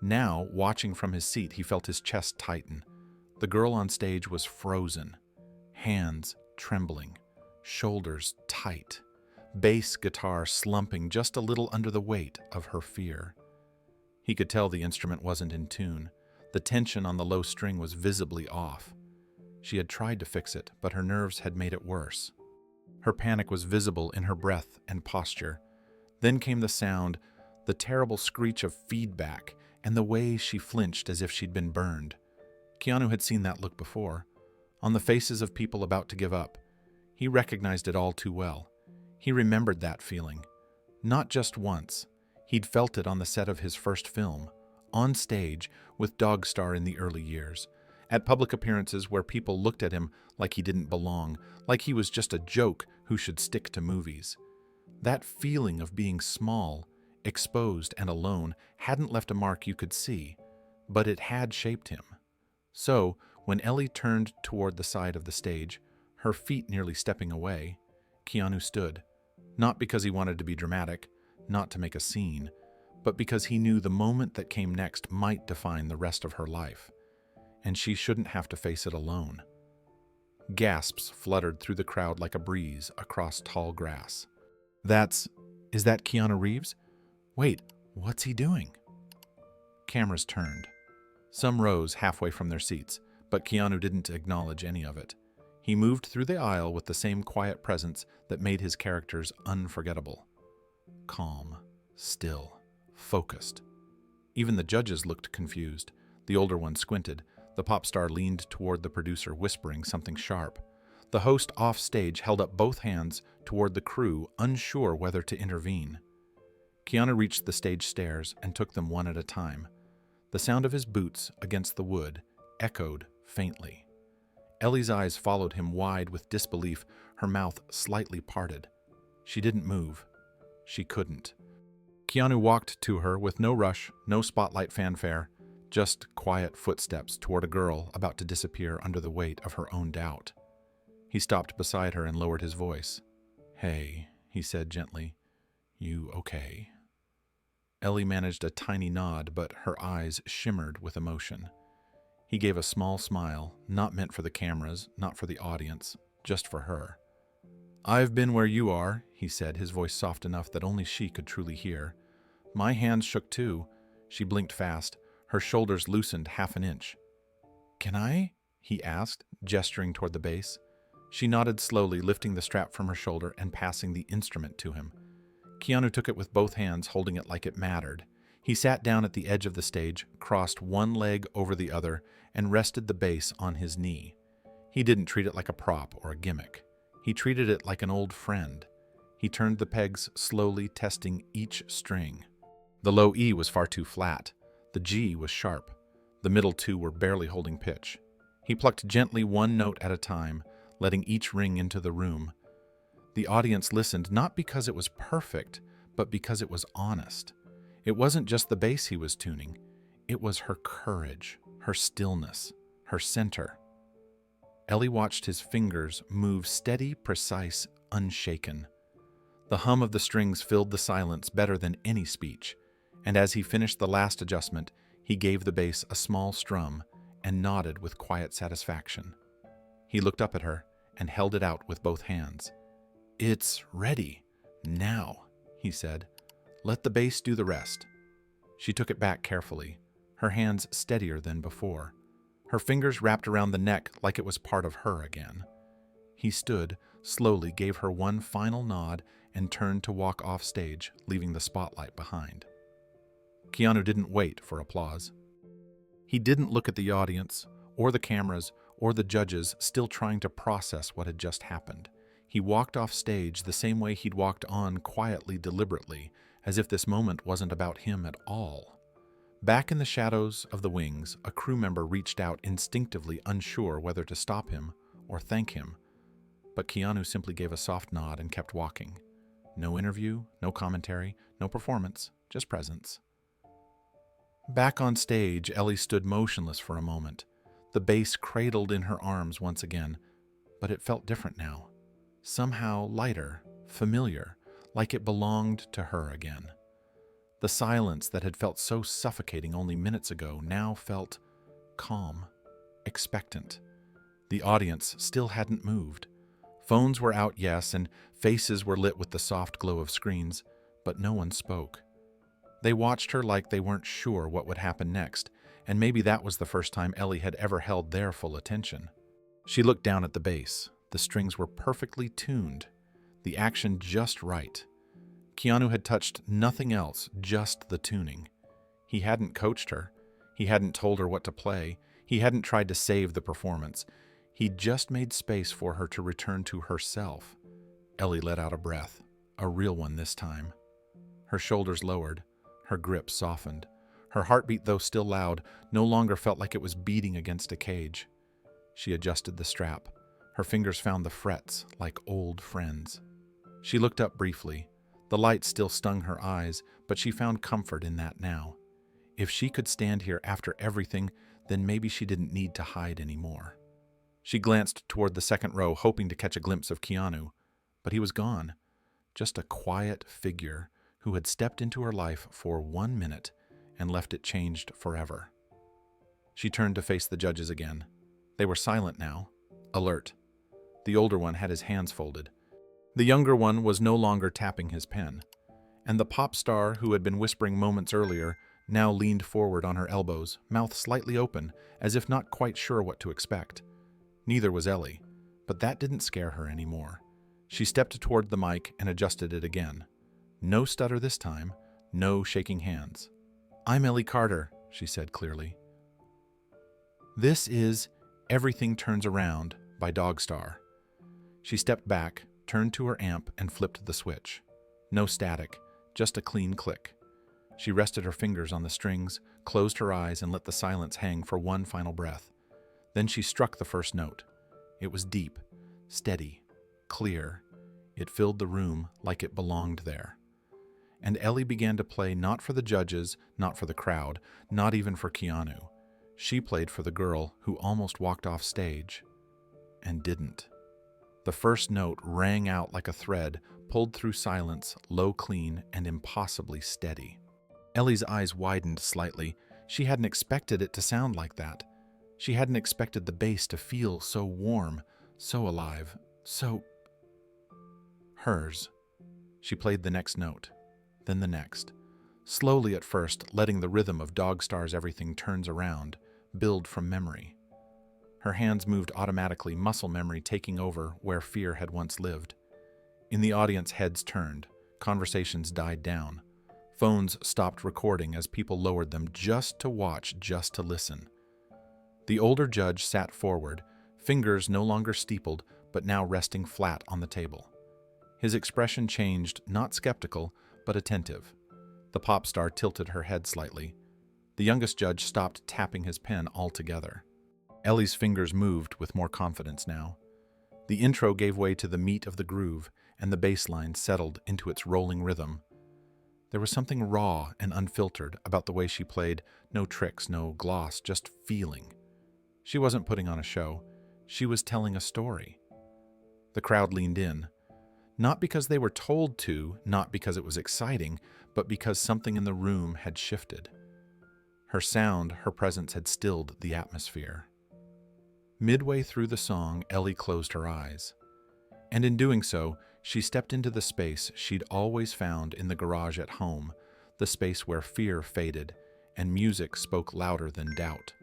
Now, watching from his seat, he felt his chest tighten. The girl on stage was frozen, hands trembling, shoulders tight, bass guitar slumping just a little under the weight of her fear. He could tell the instrument wasn't in tune. The tension on the low string was visibly off. She had tried to fix it, but her nerves had made it worse. Her panic was visible in her breath and posture. Then came the sound, the terrible screech of feedback, and the way she flinched as if she'd been burned. Keanu had seen that look before, on the faces of people about to give up. He recognized it all too well. He remembered that feeling. Not just once. He'd felt it on the set of his first film, on stage with Dogstar in the early years, at public appearances where people looked at him like he didn't belong, like he was just a joke who should stick to movies. That feeling of being small, exposed, and alone hadn't left a mark you could see, but it had shaped him. So, when Ellie turned toward the side of the stage, her feet nearly stepping away, Keanu stood, not because he wanted to be dramatic, not to make a scene, but because he knew the moment that came next might define the rest of her life, and she shouldn't have to face it alone. Gasps fluttered through the crowd like a breeze across tall grass. Is that Keanu Reeves? Wait, what's he doing? Cameras turned. Some rose halfway from their seats, but Keanu didn't acknowledge any of it. He moved through the aisle with the same quiet presence that made his characters unforgettable. Calm, still, focused. Even the judges looked confused. The older one squinted. The pop star leaned toward the producer, whispering something sharp. The host off stage held up both hands toward the crew, unsure whether to intervene. Keanu reached the stage stairs and took them one at a time. The sound of his boots against the wood echoed faintly. Ellie's eyes followed him wide with disbelief, her mouth slightly parted. She didn't move. She couldn't. Keanu walked to her with no rush, no spotlight fanfare, just quiet footsteps toward a girl about to disappear under the weight of her own doubt. He stopped beside her and lowered his voice. "Hey," he said gently. "You okay?" Ellie managed a tiny nod, but her eyes shimmered with emotion. He gave a small smile, not meant for the cameras, not for the audience, just for her. "I've been where you are," he said, his voice soft enough that only she could truly hear. "My hands shook too." She blinked fast. Her shoulders loosened half an inch. "Can I?" he asked, gesturing toward the bass. She nodded slowly, lifting the strap from her shoulder and passing the instrument to him. Keanu took it with both hands, holding it like it mattered. He sat down at the edge of the stage, crossed one leg over the other, and rested the bass on his knee. He didn't treat it like a prop or a gimmick. He treated it like an old friend. He turned the pegs slowly, testing each string. The low E was far too flat. The G was sharp. The middle two were barely holding pitch. He plucked gently one note at a time, letting each ring into the room. The audience listened not because it was perfect, but because it was honest. It wasn't just the bass he was tuning. It was her courage, her stillness, her center. Ellie watched his fingers move steady, precise, unshaken. The hum of the strings filled the silence better than any speech, and as he finished the last adjustment, he gave the bass a small strum and nodded with quiet satisfaction. He looked up at her and held it out with both hands. "It's ready. Now," he said. "Let the bass do the rest." She took it back carefully, her hands steadier than before. Her fingers wrapped around the neck like it was part of her again. He stood, slowly gave her one final nod, and turned to walk off stage, leaving the spotlight behind. Keanu didn't wait for applause. He didn't look at the audience, or the cameras, or the judges still trying to process what had just happened. He walked off stage the same way he'd walked on, quietly, deliberately, as if this moment wasn't about him at all. Back in the shadows of the wings, a crew member reached out instinctively, unsure whether to stop him or thank him. But Keanu simply gave a soft nod and kept walking. No interview, no commentary, no performance, just presence. Back on stage, Ellie stood motionless for a moment. The bass cradled in her arms once again, but it felt different now. Somehow lighter, familiar, like it belonged to her again. The silence that had felt so suffocating only minutes ago now felt calm, expectant. The audience still hadn't moved. Phones were out, yes, and faces were lit with the soft glow of screens, but no one spoke. They watched her like they weren't sure what would happen next, and maybe that was the first time Ellie had ever held their full attention. She looked down at the bass. The strings were perfectly tuned, the action just right. Keanu had touched nothing else, just the tuning. He hadn't coached her. He hadn't told her what to play. He hadn't tried to save the performance. He'd just made space for her to return to herself. Ellie let out a breath. a real one this time. Her shoulders lowered, her grip softened. Her heartbeat, though still loud, no longer felt like it was beating against a cage. She adjusted the strap. Her fingers found the frets like old friends. She looked up briefly. The light still stung her eyes, but she found comfort in that now. If she could stand here after everything, then maybe she didn't need to hide anymore. She glanced toward the second row, hoping to catch a glimpse of Keanu, but he was gone. Just a quiet figure who had stepped into her life for 1 minute and left it changed forever. She turned to face the judges again. They were silent now, alert. The older one had his hands folded. The younger one was no longer tapping his pen, and the pop star who had been whispering moments earlier now leaned forward on her elbows, mouth slightly open, as if not quite sure what to expect. Neither was Ellie, but that didn't scare her anymore. She stepped toward the mic and adjusted it again. No stutter this time, no shaking hands. "I'm Ellie Carter," she said clearly. "This is Everything Turns Around by Dogstar." She stepped back, turned to her amp, and flipped the switch. No static, just a clean click. She rested her fingers on the strings, closed her eyes, and let the silence hang for one final breath. Then she struck the first note. It was deep, steady, clear. It filled the room like it belonged there. And Ellie began to play not for the judges, not for the crowd, not even for Keanu. She played for the girl who almost walked off stage and didn't. The first note rang out like a thread, pulled through silence, low, clean, and impossibly steady. Ellie's eyes widened slightly. She hadn't expected it to sound like that. She hadn't expected the bass to feel so warm, so alive, so hers. She played the next note, then the next. Slowly at first, letting the rhythm of Dogstar's Everything Turns Around build from memory. Her hands moved automatically, muscle memory taking over where fear had once lived. In the audience, heads turned. Conversations died down. Phones stopped recording as people lowered them just to watch, just to listen. The older judge sat forward, fingers no longer steepled, but now resting flat on the table. His expression changed, not skeptical, but attentive. The pop star tilted her head slightly. The youngest judge stopped tapping his pen altogether. Ellie's fingers moved with more confidence now. The intro gave way to the meat of the groove, and the bass line settled into its rolling rhythm. There was something raw and unfiltered about the way she played, no tricks, no gloss, just feeling. She wasn't putting on a show. She was telling a story. The crowd leaned in. Not because they were told to, not because it was exciting, but because something in the room had shifted. Her sound, her presence had stilled the atmosphere. Midway through the song, Ellie closed her eyes. And in doing so, she stepped into the space she'd always found in the garage at home, the space where fear faded and music spoke louder than doubt.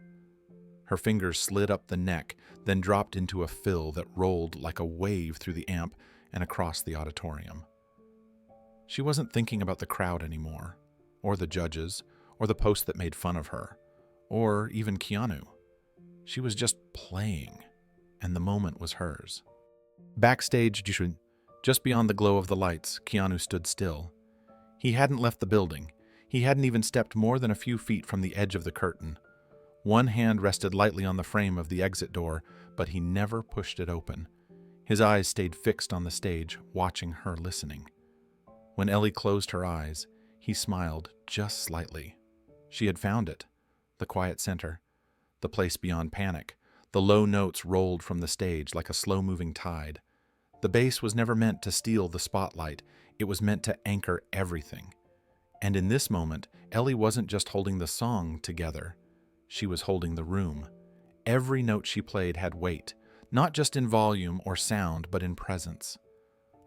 Her fingers slid up the neck, then dropped into a fill that rolled like a wave through the amp and across the auditorium. She wasn't thinking about the crowd anymore, or the judges, or the posts that made fun of her, or even Keanu. She was just playing, and the moment was hers. Backstage, just beyond the glow of the lights, Keanu stood still. He hadn't left the building. He hadn't even stepped more than a few feet from the edge of the curtain. One hand rested lightly on the frame of the exit door, but he never pushed it open. His eyes stayed fixed on the stage, watching her, listening. When Ellie closed her eyes, he smiled just slightly. She had found it, the quiet center, the place beyond panic. The low notes rolled from the stage like a slow-moving tide. The bass was never meant to steal the spotlight. It was meant to anchor everything. And in this moment, Ellie wasn't just holding the song together. She was holding the room. Every note she played had weight, not just in volume or sound, but in presence.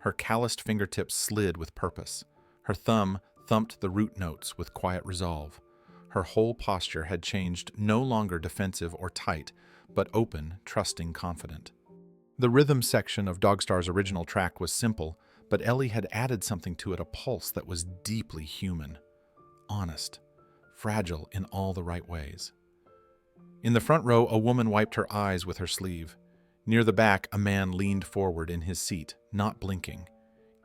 Her calloused fingertips slid with purpose. Her thumb thumped the root notes with quiet resolve. Her whole posture had changed, no longer defensive or tight, but open, trusting, confident. The rhythm section of Dogstar's original track was simple, but Ellie had added something to it, a pulse that was deeply human, honest, fragile in all the right ways. In the front row, a woman wiped her eyes with her sleeve. Near the back, a man leaned forward in his seat, not blinking.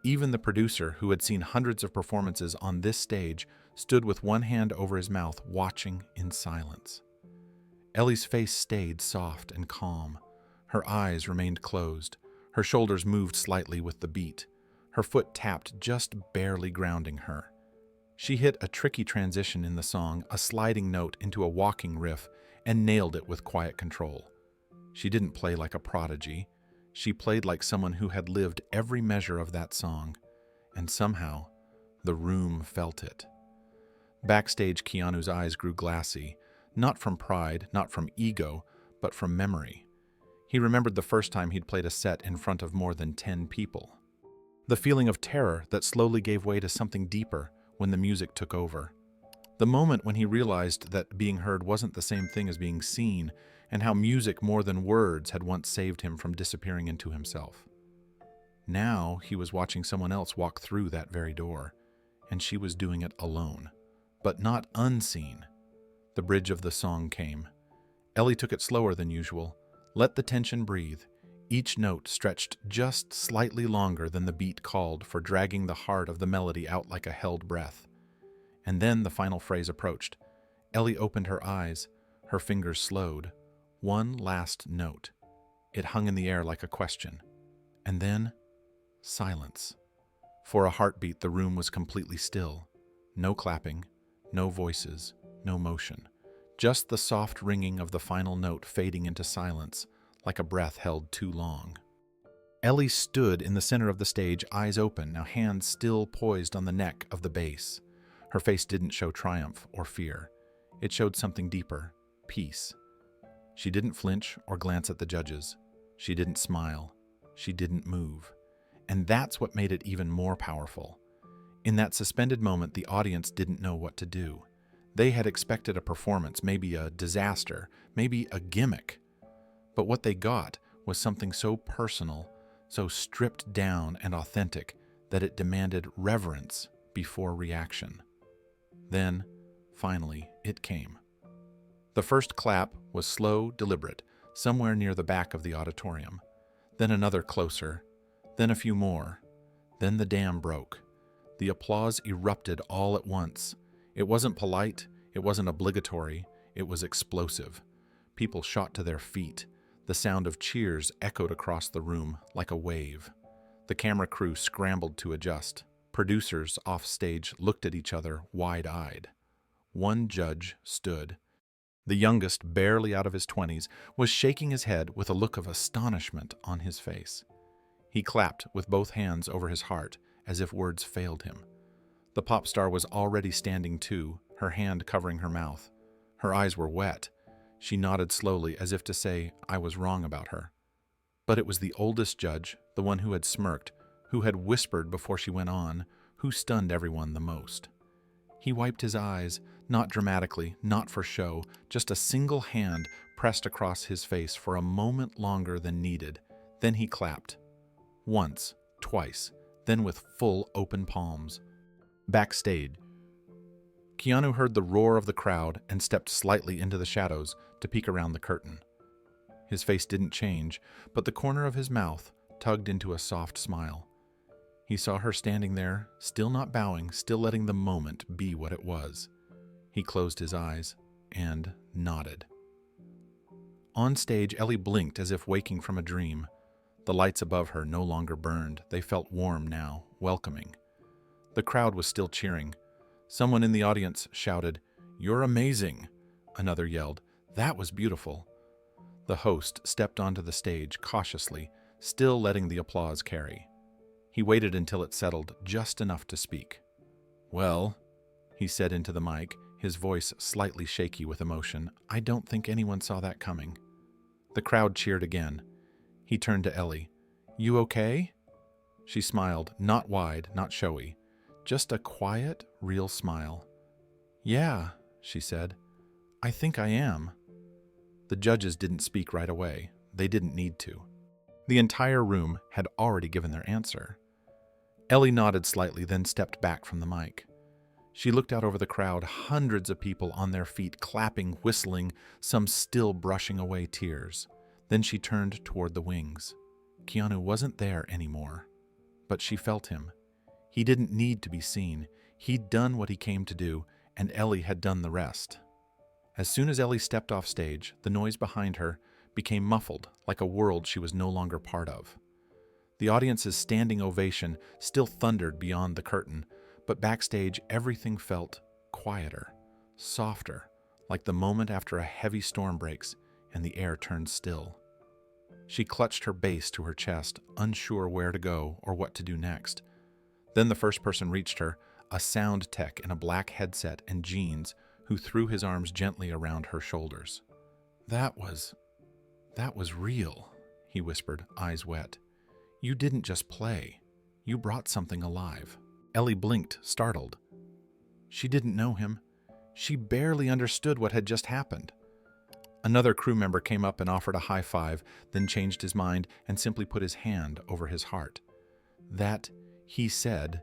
Even the producer, who had seen hundreds of performances on this stage, stood with one hand over his mouth, watching in silence. Ellie's face stayed soft and calm. Her eyes remained closed. Her shoulders moved slightly with the beat. Her foot tapped, just barely grounding her. She hit a tricky transition in the song, a sliding note into a walking riff, and nailed it with quiet control. She didn't play like a prodigy. She played like someone who had lived every measure of that song, and somehow the room felt it. Backstage, Keanu's eyes grew glassy, not from pride, not from ego, but from memory. He remembered the first time he'd played a set in front of more than 10 people. The feeling of terror that slowly gave way to something deeper when the music took over. The moment when he realized that being heard wasn't the same thing as being seen, and how music more than words had once saved him from disappearing into himself. Now he was watching someone else walk through that very door, and she was doing it alone, but not unseen. The bridge of the song came. Ellie took it slower than usual, let the tension breathe. Each note stretched just slightly longer than the beat called for, dragging the heart of the melody out like a held breath. And then the final phrase approached. Ellie opened her eyes, her fingers slowed. One last note. It hung in the air like a question. And then, silence. For a heartbeat, the room was completely still. No clapping, no voices, no motion. Just the soft ringing of the final note fading into silence, like a breath held too long. Ellie stood in the center of the stage, eyes open, now hands still poised on the neck of the bass. Her face didn't show triumph or fear. It showed something deeper, peace. She didn't flinch or glance at the judges. She didn't smile. She didn't move. And that's what made it even more powerful. In that suspended moment, the audience didn't know what to do. They had expected a performance, maybe a disaster, maybe a gimmick. But what they got was something so personal, so stripped down and authentic, that it demanded reverence before reaction. Then, finally, it came. The first clap was slow, deliberate, somewhere near the back of the auditorium. Then another closer, then a few more. Then the dam broke. The applause erupted all at once. It wasn't polite, it wasn't obligatory, it was explosive. People shot to their feet. The sound of cheers echoed across the room like a wave. The camera crew scrambled to adjust. Producers off stage looked at each other wide-eyed. One judge stood. The youngest, barely out of his 20s, was shaking his head with a look of astonishment on his face. He clapped with both hands over his heart, as if words failed him. The pop star was already standing too, her hand covering her mouth. Her eyes were wet. She nodded slowly, as if to say, I was wrong about her. But it was the oldest judge, the one who had smirked, who had whispered before she went on, who stunned everyone the most. He wiped his eyes, not dramatically, not for show, just a single hand pressed across his face for a moment longer than needed. Then he clapped. Once, twice, then with full open palms. Backstage, Keanu heard the roar of the crowd and stepped slightly into the shadows to peek around the curtain. His face didn't change, but the corner of his mouth tugged into a soft smile. He saw her standing there, still not bowing, still letting the moment be what it was. He closed his eyes and nodded. On stage, Ellie blinked as if waking from a dream. The lights above her no longer burned. They felt warm now, welcoming. The crowd was still cheering. Someone in the audience shouted, "You're amazing!" Another yelled, "That was beautiful!" The host stepped onto the stage cautiously, still letting the applause carry. He waited until it settled just enough to speak. "Well," he said into the mic, his voice slightly shaky with emotion, "I don't think anyone saw that coming." The crowd cheered again. He turned to Ellie. "You okay?" She smiled, not wide, not showy, just a quiet, real smile. "Yeah," she said. "I think I am." The judges didn't speak right away. They didn't need to. The entire room had already given their answer. Ellie nodded slightly, then stepped back from the mic. She looked out over the crowd, hundreds of people on their feet, clapping, whistling, some still brushing away tears. Then she turned toward the wings. Keanu wasn't there anymore. but she felt him. He didn't need to be seen. He'd done what he came to do, and Ellie had done the rest. As soon as Ellie stepped off stage, the noise behind her became muffled, like a world she was no longer part of. The audience's standing ovation still thundered beyond the curtain, but backstage everything felt quieter, softer, like the moment after a heavy storm breaks and the air turns still. She clutched her bass to her chest, unsure where to go or what to do next. Then the first person reached her, a sound tech in a black headset and jeans, who threw his arms gently around her shoulders. That was real," he whispered, eyes wet. "You didn't just play. You brought something alive." Ellie blinked, startled. She didn't know him. She barely understood what had just happened. Another crew member came up and offered a high five, then changed his mind and simply put his hand over his heart. "That," he said,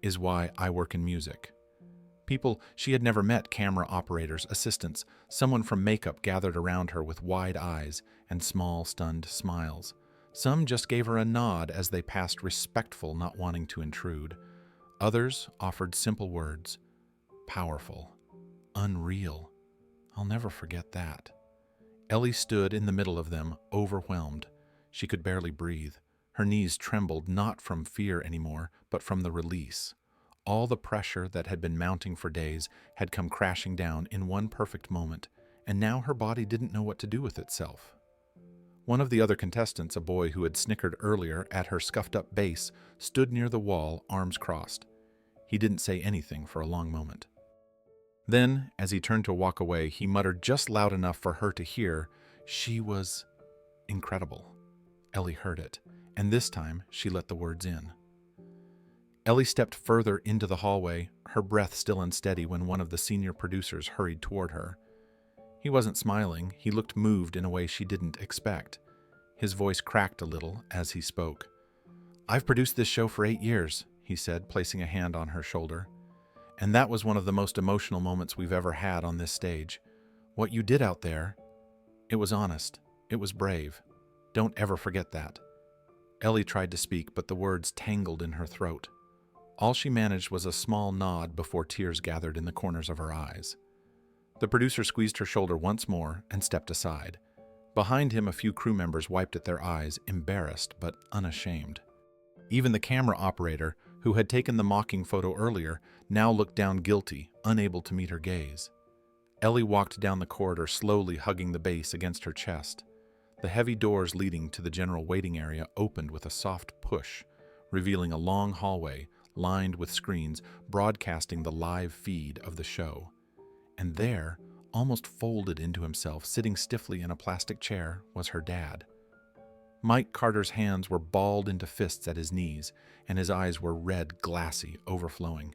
"is why I work in music." People she had never met, camera operators, assistants, someone from makeup gathered around her with wide eyes and small, stunned smiles. Some just gave her a nod as they passed, respectful, not wanting to intrude. Others offered simple words. Powerful. Unreal. I'll never forget that. Ellie stood in the middle of them, overwhelmed. She could barely breathe. Her knees trembled, not from fear anymore, but from the release. All the pressure that had been mounting for days had come crashing down in one perfect moment, and now her body didn't know what to do with itself. One of the other contestants, a boy who had snickered earlier at her scuffed-up bass, stood near the wall, arms crossed. He didn't say anything for a long moment. Then, as he turned to walk away, he muttered just loud enough for her to hear, "She was incredible." Ellie heard it, and this time she let the words in. Ellie stepped further into the hallway, her breath still unsteady, when one of the senior producers hurried toward her. He wasn't smiling. He looked moved in a way she didn't expect. His voice cracked a little as he spoke. "I've produced this show for 8 years, he said, placing a hand on her shoulder. "And that was one of the most emotional moments we've ever had on this stage. What you did out there, it was honest. It was brave. Don't ever forget that." Ellie tried to speak, but the words tangled in her throat. All she managed was a small nod before tears gathered in the corners of her eyes. The producer squeezed her shoulder once more and stepped aside. Behind him, a few crew members wiped at their eyes, embarrassed but unashamed. Even the camera operator, who had taken the mocking photo earlier, now looked down guilty, unable to meet her gaze. Ellie walked down the corridor, slowly hugging the bass against her chest. The heavy doors leading to the general waiting area opened with a soft push, revealing a long hallway lined with screens broadcasting the live feed of the show. And there, almost folded into himself, sitting stiffly in a plastic chair, was her dad. Mike Carter's hands were balled into fists at his knees, and his eyes were red, glassy, overflowing.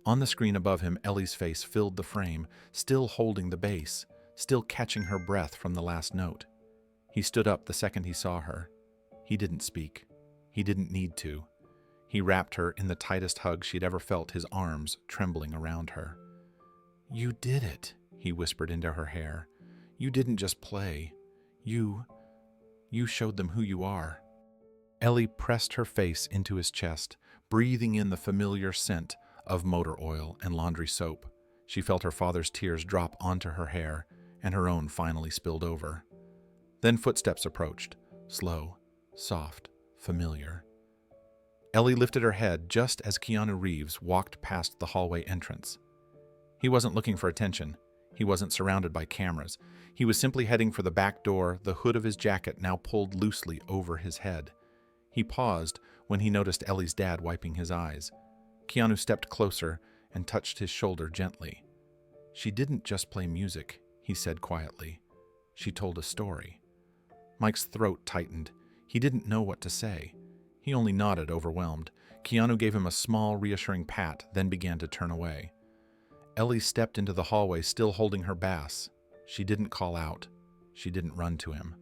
On the screen above him, Ellie's face filled the frame, still holding the bass, still catching her breath from the last note. He stood up the second he saw her. He didn't speak. He didn't need to. He wrapped her in the tightest hug she'd ever felt, his arms trembling around her. "You did it," he whispered into her hair. "You didn't just play. You showed them who you are." Ellie pressed her face into his chest, breathing in the familiar scent of motor oil and laundry soap. She felt her father's tears drop onto her hair, and her own finally spilled over. Then footsteps approached, slow, soft, familiar. Ellie lifted her head just as Keanu Reeves walked past the hallway entrance. He wasn't looking for attention. He wasn't surrounded by cameras. He was simply heading for the back door, the hood of his jacket now pulled loosely over his head. He paused when he noticed Ellie's dad wiping his eyes. Keanu stepped closer and touched his shoulder gently. "She didn't just play music," he said quietly. "She told a story." Mike's throat tightened. He didn't know what to say. He only nodded, overwhelmed. Keanu gave him a small, reassuring pat, then began to turn away. Ellie stepped into the hallway, still holding her bass. She didn't call out. She didn't run to him.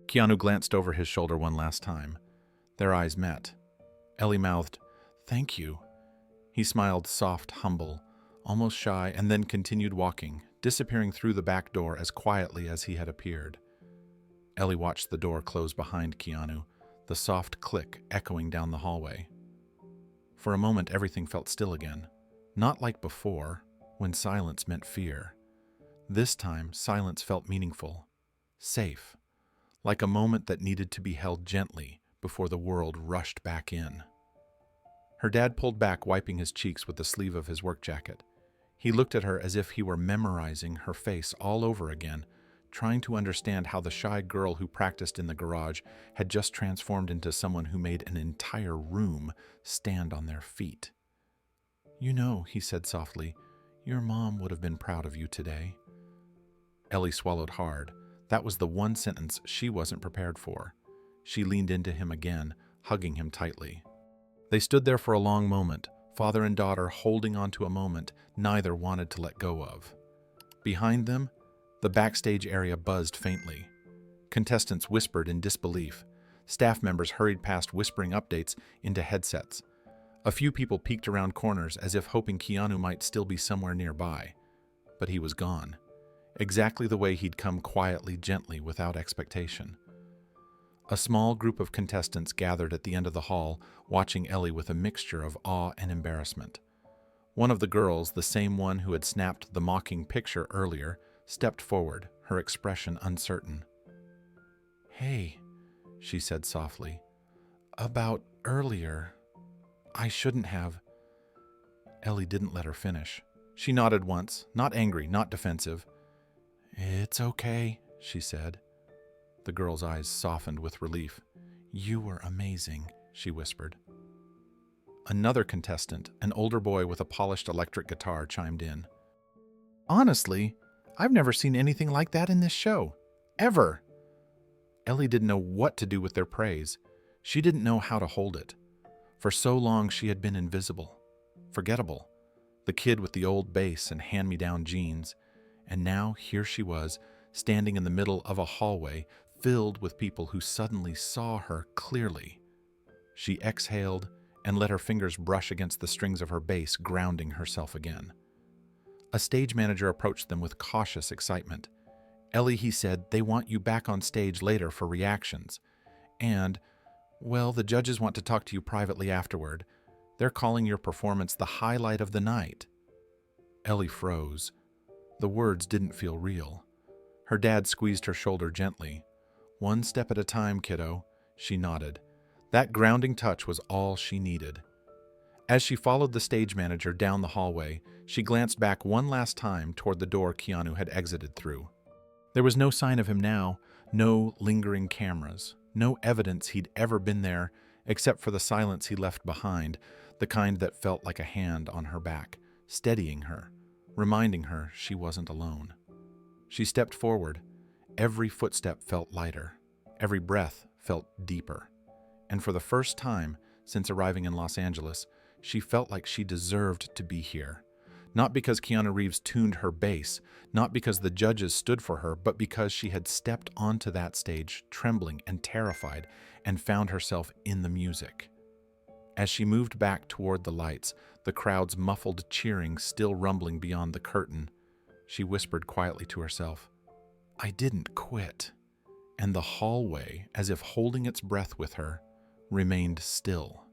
Keanu glanced over his shoulder one last time. Their eyes met. Ellie mouthed, "Thank you." He smiled, soft, humble, almost shy, and then continued walking, disappearing through the back door as quietly as he had appeared. Ellie watched the door close behind Keanu, the soft click echoing down the hallway. For a moment, everything felt still again. Not like before, when silence meant fear. This time, silence felt meaningful, safe, like a moment that needed to be held gently before the world rushed back in. Her dad pulled back, wiping his cheeks with the sleeve of his work jacket. He looked at her as if he were memorizing her face all over again, trying to understand how the shy girl who practiced in the garage had just transformed into someone who made an entire room stand on their feet. "You know," he said softly, "your mom would have been proud of you today." Ellie swallowed hard. That was the one sentence she wasn't prepared for. She leaned into him again, hugging him tightly. They stood there for a long moment, father and daughter holding on to a moment neither wanted to let go of. Behind them, the backstage area buzzed faintly. Contestants whispered in disbelief. Staff members hurried past whispering updates into headsets. A few people peeked around corners as if hoping Keanu might still be somewhere nearby. But he was gone. Exactly the way he'd come, quietly, gently, without expectation. A small group of contestants gathered at the end of the hall, watching Ellie with a mixture of awe and embarrassment. One of the girls, the same one who had snapped the mocking picture earlier, stepped forward, her expression uncertain. "Hey," she said softly. "About earlier. I shouldn't have." Ellie didn't let her finish. She nodded once, not angry, not defensive. "It's okay," she said. The girl's eyes softened with relief. "You were amazing," she whispered. Another contestant, an older boy with a polished electric guitar, chimed in. "Honestly, I've never seen anything like that in this show. Ever." Ellie didn't know what to do with their praise. She didn't know how to hold it. For so long she had been invisible, forgettable, the kid with the old bass and hand-me-down jeans. And now here she was, standing in the middle of a hallway filled with people who suddenly saw her clearly. She exhaled and let her fingers brush against the strings of her bass, grounding herself again. A stage manager approached them with cautious excitement. "Ellie," he said, "they want you back on stage later for reactions. And, well, the judges want to talk to you privately afterward. They're calling your performance the highlight of the night." Ellie froze. The words didn't feel real. Her dad squeezed her shoulder gently. "One step at a time, kiddo." She nodded. That grounding touch was all she needed. As she followed the stage manager down the hallway, she glanced back one last time toward the door Keanu had exited through. There was no sign of him now, no lingering cameras, no evidence he'd ever been there, except for the silence he left behind, the kind that felt like a hand on her back, steadying her, reminding her she wasn't alone. She stepped forward. Every footstep felt lighter. Every breath felt deeper. And for the first time since arriving in Los Angeles, she felt like she deserved to be here. Not because Keanu Reeves tuned her bass, not because the judges stood for her, but because she had stepped onto that stage, trembling and terrified, and found herself in the music. As she moved back toward the lights, the crowd's muffled cheering still rumbling beyond the curtain, she whispered quietly to herself, "I didn't quit." And the hallway, as if holding its breath with her, remained still.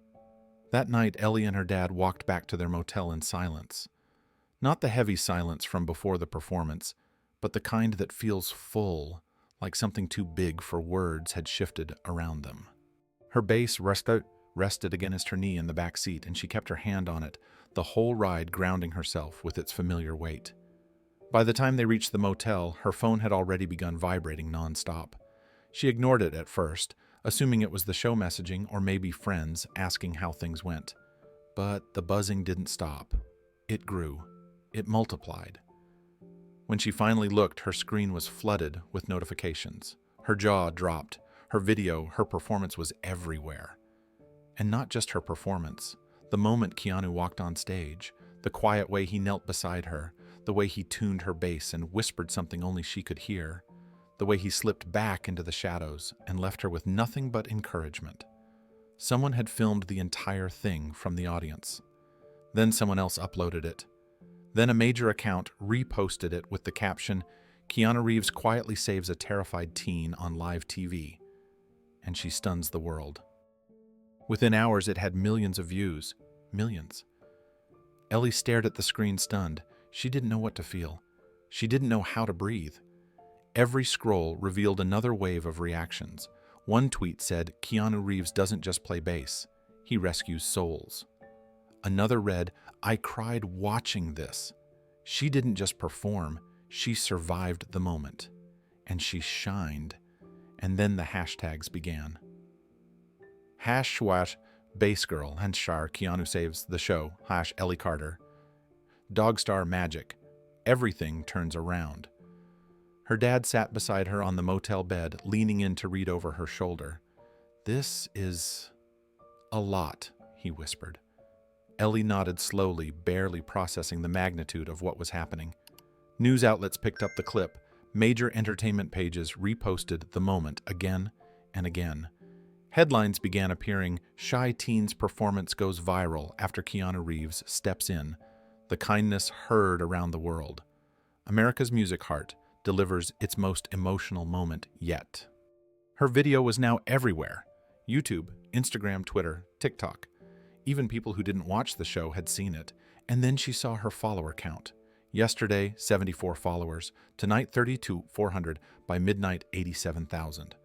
That night, Ellie and her dad walked back to their motel in silence. Not the heavy silence from before the performance, but the kind that feels full, like something too big for words had shifted around them. Her bass rested against her knee in the back seat, and she kept her hand on it, the whole ride grounding herself with its familiar weight. By the time they reached the motel, her phone had already begun vibrating nonstop. She ignored it at first, assuming it was the show messaging or maybe friends asking how things went. But the buzzing didn't stop. It grew. It multiplied. When she finally looked, her screen was flooded with notifications. Her jaw dropped. Her video, her performance was everywhere. And not just her performance. The moment Keanu walked on stage, the quiet way he knelt beside her, the way he tuned her bass and whispered something only she could hear, the way he slipped back into the shadows and left her with nothing but encouragement. Someone had filmed the entire thing from the audience. Then someone else uploaded it. Then a major account reposted it with the caption, "Keanu Reeves quietly saves a terrified teen on live TV, and she stuns the world." Within hours, it had millions of views, Millions. Ellie stared at the screen stunned. She didn't know what to feel. She didn't know how to breathe. Every scroll revealed another wave of reactions. One tweet said, "Keanu Reeves doesn't just play bass, he rescues souls." Another read, "I cried watching this. She didn't just perform, she survived the moment. And she shined." And then the hashtags began. #Swat Bass Girl and Shar Keanu Saves the Show #Ellie Carter. Dogstar Magic. Everything turns around. Her dad sat beside her on the motel bed, leaning in to read over her shoulder. "This is a lot," he whispered. Ellie nodded slowly, barely processing the magnitude of what was happening. News outlets picked up the clip. Major entertainment pages reposted the moment again and again. Headlines began appearing. Shy teen's performance goes viral after Keanu Reeves steps in. The kindness heard around the world. America's music heart delivers its most emotional moment yet. Her video was now everywhere. YouTube, Instagram, Twitter, TikTok. Even people who didn't watch the show had seen it. And then she saw her follower count. Yesterday, 74 followers. Tonight, 400. By midnight, 87,000.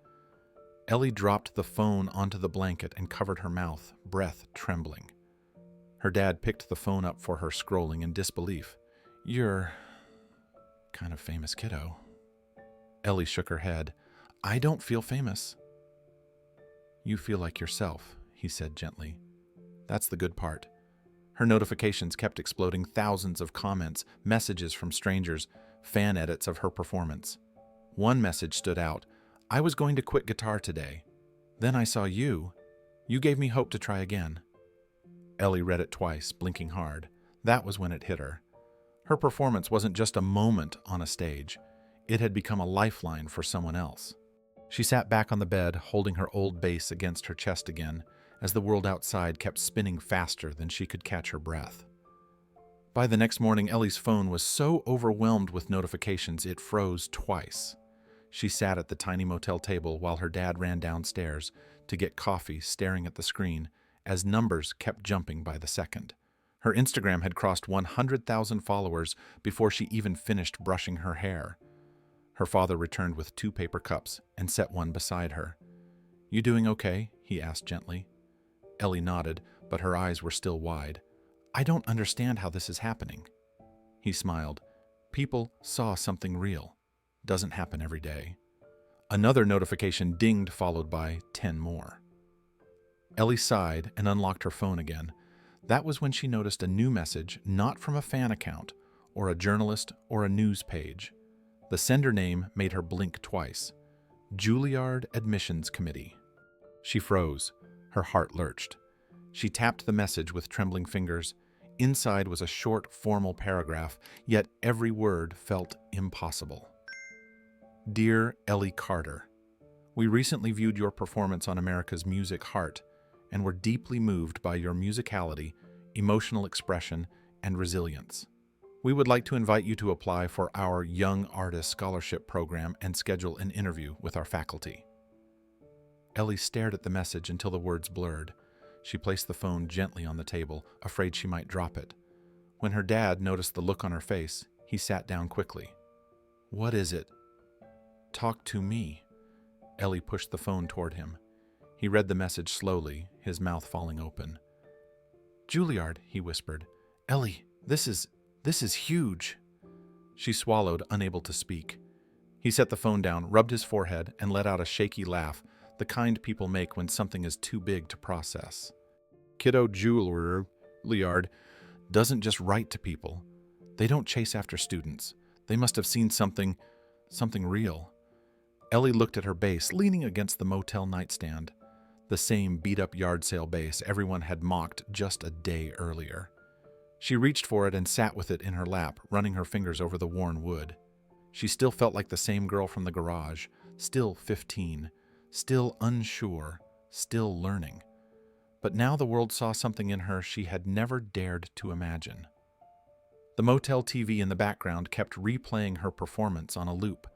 Ellie dropped the phone onto the blanket and covered her mouth, breath trembling. Her dad picked the phone up for her, scrolling in disbelief. "You're kind of famous, kiddo." Ellie shook her head. "I don't feel famous." "You feel like yourself," he said gently. "That's the good part." Her notifications kept exploding, thousands of comments, messages from strangers, fan edits of her performance. One message stood out. "I was going to quit guitar today. Then I saw you. You gave me hope to try again." Ellie read it twice, blinking hard. That was when it hit her. Her performance wasn't just a moment on a stage. It had become a lifeline for someone else. She sat back on the bed, holding her old bass against her chest again, as the world outside kept spinning faster than she could catch her breath. By the next morning, Ellie's phone was so overwhelmed with notifications it froze twice. She sat at the tiny motel table while her dad ran downstairs to get coffee, staring at the screen as numbers kept jumping by the second. Her Instagram had crossed 100,000 followers before she even finished brushing her hair. Her father returned with 2 paper cups and set one beside her. "You doing okay?" he asked gently. Ellie nodded, but her eyes were still wide. "I don't understand how this is happening." He smiled. "People saw something real. Doesn't happen every day." Another notification dinged, followed by 10 more. Ellie sighed and unlocked her phone again. That was when she noticed a new message, not from a fan account, or a journalist, or a news page. The sender name made her blink twice. Juilliard Admissions Committee. She froze. Her heart lurched. She tapped the message with trembling fingers. Inside was a short, formal paragraph, yet every word felt impossible. "Dear Ellie Carter, we recently viewed your performance on America's Music Heart and were deeply moved by your musicality, emotional expression, and resilience. We would like to invite you to apply for our Young Artist Scholarship Program and schedule an interview with our faculty." Ellie stared at the message until the words blurred. She placed the phone gently on the table, afraid she might drop it. When her dad noticed the look on her face, he sat down quickly. "What is it?" "Talk to me." Ellie pushed the phone toward him. He read the message slowly, his mouth falling open. "Juilliard," he whispered. "Ellie, this is huge." She swallowed, unable to speak. He set the phone down, rubbed his forehead, and let out a shaky laugh, the kind people make when something is too big to process. "Kiddo, Juilliard doesn't just write to people. They don't chase after students. They must have seen something real." Ellie looked at her bass, leaning against the motel nightstand. The same beat-up yard sale bass everyone had mocked just a day earlier. She reached for it and sat with it in her lap, running her fingers over the worn wood. She still felt like the same girl from the garage, still 15, still unsure, still learning. But now the world saw something in her she had never dared to imagine. The motel TV in the background kept replaying her performance on a loop.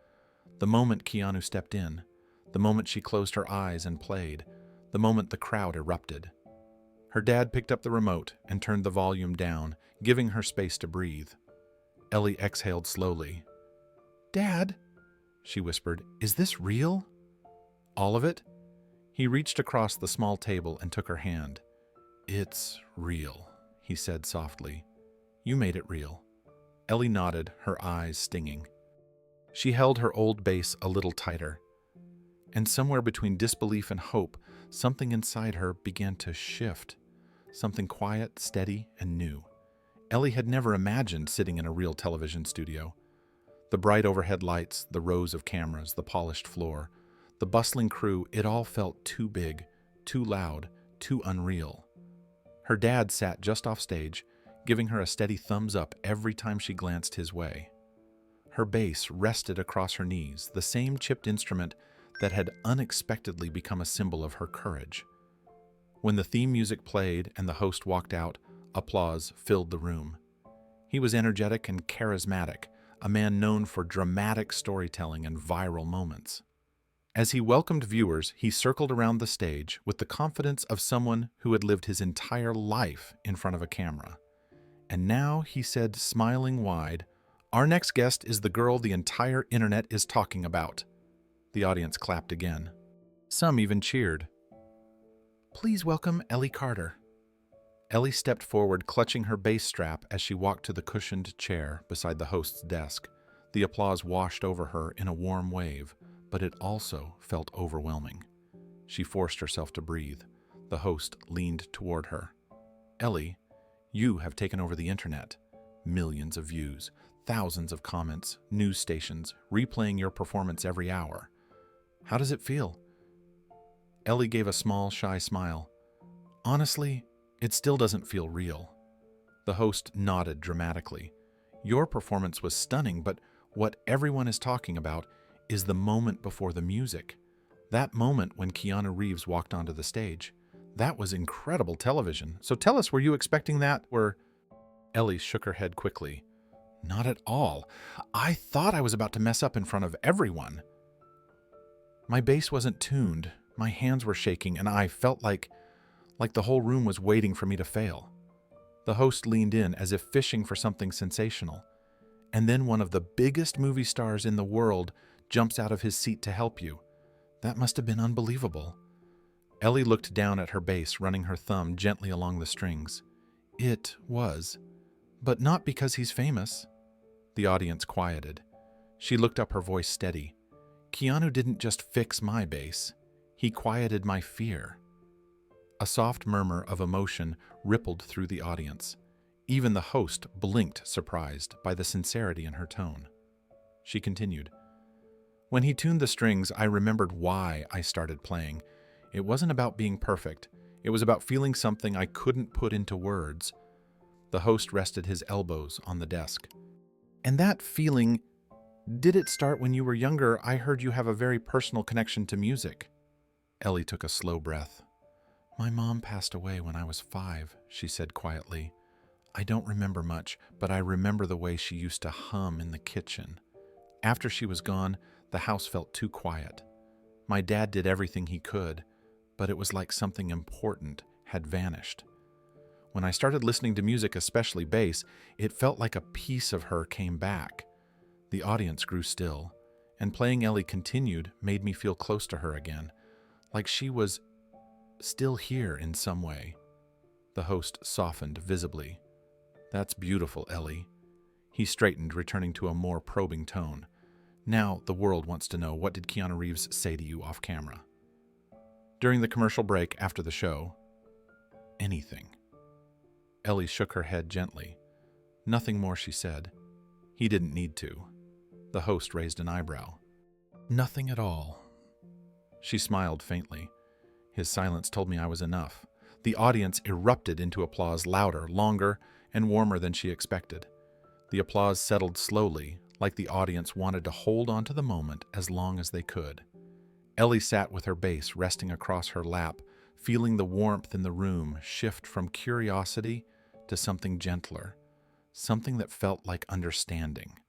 The moment Keanu stepped in, the moment she closed her eyes and played, the moment the crowd erupted. Her dad picked up the remote and turned the volume down, giving her space to breathe. Ellie exhaled slowly. "Dad," she whispered, "is this real?" "All of it?" He reached across the small table and took her hand. "It's real," he said softly. "You made it real." Ellie nodded, her eyes stinging. She held her old bass a little tighter. And somewhere between disbelief and hope, something inside her began to shift. Something quiet, steady, and new. Ellie had never imagined sitting in a real television studio. The bright overhead lights, the rows of cameras, the polished floor, the bustling crew, it all felt too big, too loud, too unreal. Her dad sat just off stage, giving her a steady thumbs up every time she glanced his way. Her bass rested across her knees, the same chipped instrument that had unexpectedly become a symbol of her courage. When the theme music played and the host walked out, applause filled the room. He was energetic and charismatic, a man known for dramatic storytelling and viral moments. As he welcomed viewers, he circled around the stage with the confidence of someone who had lived his entire life in front of a camera. And now he said, smiling wide, "Our next guest is the girl the entire internet is talking about." The audience clapped again. Some even cheered. "Please welcome Ellie Carter." Ellie stepped forward, clutching her bass strap as she walked to the cushioned chair beside the host's desk. The applause washed over her in a warm wave, but it also felt overwhelming. She forced herself to breathe. The host leaned toward her. "Ellie, you have taken over the internet. Millions of views, thousands of comments, news stations, replaying your performance every hour. How does it feel?" Ellie gave a small, shy smile. "Honestly, it still doesn't feel real." The host nodded dramatically. "Your performance was stunning, but what everyone is talking about is the moment before the music. That moment when Keanu Reeves walked onto the stage. That was incredible television. So tell us, were you expecting that? Ellie shook her head quickly. "Not at all. I thought I was about to mess up in front of everyone. My bass wasn't tuned, my hands were shaking, and I felt like the whole room was waiting for me to fail." The host leaned in as if fishing for something sensational. "And then one of the biggest movie stars in the world jumps out of his seat to help you. That must have been unbelievable." Ellie looked down at her bass, running her thumb gently along the strings. "It was. But not because he's famous." The audience quieted. She looked up, her voice steady. "Keanu didn't just fix my bass. He quieted my fear." A soft murmur of emotion rippled through the audience. Even the host blinked, surprised by the sincerity in her tone. She continued, "When he tuned the strings, I remembered why I started playing. It wasn't about being perfect. It was about feeling something I couldn't put into words." The host rested his elbows on the desk. "And that feeling, did it start when you were younger? I heard you have a very personal connection to music." Ellie took a slow breath. "My mom passed away when I was 5, she said quietly. "I don't remember much, but I remember the way she used to hum in the kitchen. After she was gone, the house felt too quiet. My dad did everything he could, but it was like something important had vanished. When I started listening to music, especially bass, it felt like a piece of her came back." The audience grew still, and playing Ellie continued made me feel close to her again, like she was still here in some way. The host softened visibly. "That's beautiful, Ellie." He straightened, returning to a more probing tone. "Now the world wants to know, what did Keanu Reeves say to you off camera?" During the commercial break after the show, "Anything." Ellie shook her head gently. "Nothing more," she said. "He didn't need to." The host raised an eyebrow. "Nothing at all." She smiled faintly. His silence told me I was enough. The audience erupted into applause, louder, longer, and warmer than she expected. The applause settled slowly, like the audience wanted to hold on to the moment as long as they could. Ellie sat with her bass resting across her lap, feeling the warmth in the room shift from curiosity to something gentler, something that felt like understanding.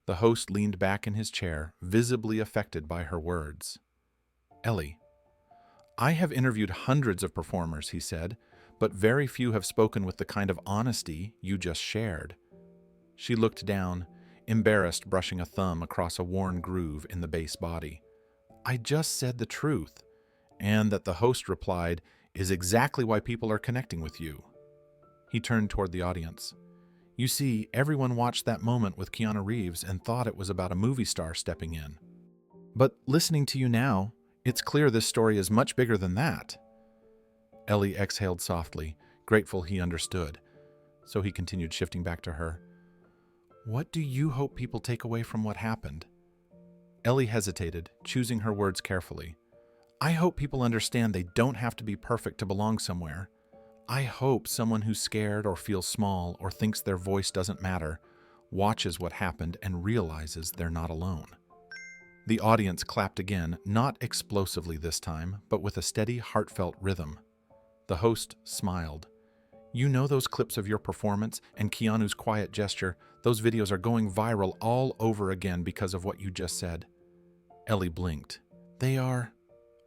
The host leaned back in his chair, visibly affected by her words. "Ellie, I have interviewed hundreds of performers," he said, but very few have spoken with the kind of honesty you just shared." She looked down, embarrassed, brushing a thumb across a worn groove in the bass body. "I just said the truth." And that the host replied, "Is exactly why people are connecting with you." He turned toward the audience. "You see, everyone watched that moment with Keanu Reeves and thought it was about a movie star stepping in. But listening to you now, it's clear this story is much bigger than that." Ellie exhaled softly, grateful he understood. So he continued, shifting back to her. "What do you hope people take away from what happened?" Ellie hesitated, choosing her words carefully. "I hope people understand they don't have to be perfect to belong somewhere. I hope someone who's scared or feels small or thinks their voice doesn't matter watches what happened and realizes they're not alone." The audience clapped again, not explosively this time, but with a steady, heartfelt rhythm. The host smiled. "You know those clips of your performance and Keanu's quiet gesture? Those videos are going viral all over again because of what you just said." Ellie blinked. "They are?"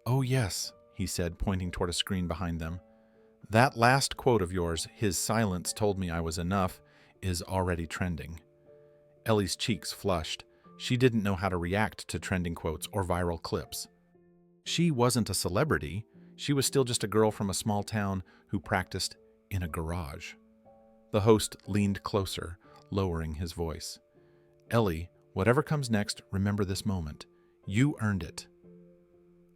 "Oh yes," he said, pointing toward a screen behind them. "That last quote of yours, 'His silence told me I was enough,' is already trending." Ellie's cheeks flushed. She didn't know how to react to trending quotes or viral clips. She wasn't a celebrity. She was still just a girl from a small town who practiced in a garage. The host leaned closer, lowering his voice. "Ellie, whatever comes next, remember this moment. You earned it."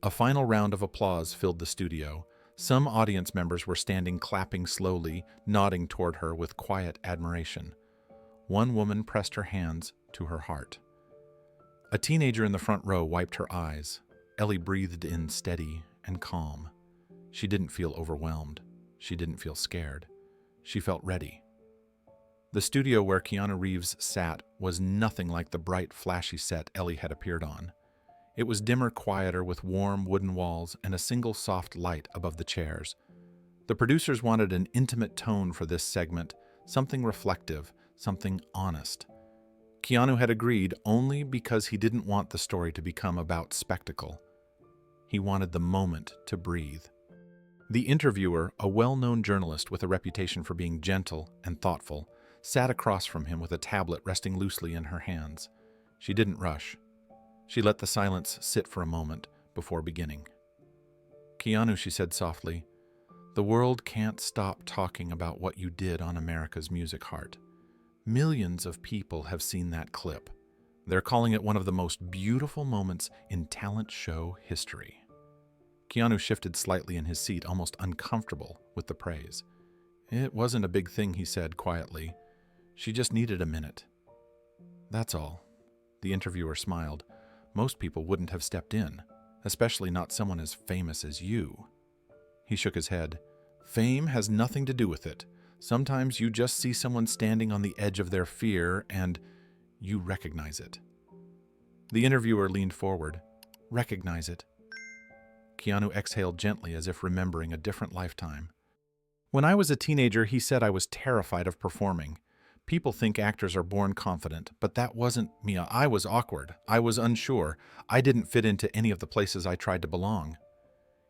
A final round of applause filled the studio. Some audience members were standing, clapping slowly, nodding toward her with quiet admiration. One woman pressed her hands to her heart. A teenager in the front row wiped her eyes. Ellie breathed in steady and calm. She didn't feel overwhelmed. She didn't feel scared. She felt ready. The studio where Keanu Reeves sat was nothing like the bright, flashy set Ellie had appeared on. It was dimmer, quieter, with warm wooden walls and a single soft light above the chairs. The producers wanted an intimate tone for this segment, something reflective, something honest. Keanu had agreed only because he didn't want the story to become about spectacle. He wanted the moment to breathe. The interviewer, a well-known journalist with a reputation for being gentle and thoughtful, sat across from him with a tablet resting loosely in her hands. She didn't rush. She let the silence sit for a moment before beginning. "Keanu," she said softly, "the world can't stop talking about what you did on America's Music Heart. Millions of people have seen that clip. They're calling it one of the most beautiful moments in talent show history." Keanu shifted slightly in his seat, almost uncomfortable with the praise. "It wasn't a big thing," he said quietly. "She just needed a minute. That's all." The interviewer smiled. "Most people wouldn't have stepped in, especially not someone as famous as you." He shook his head. "Fame has nothing to do with it. Sometimes you just see someone standing on the edge of their fear and you recognize it." The interviewer leaned forward. "Recognize it?" Keanu exhaled gently as if remembering a different lifetime. "When I was a teenager, he said I was terrified of performing. People think actors are born confident, but that wasn't me. I was awkward. I was unsure. I didn't fit into any of the places I tried to belong."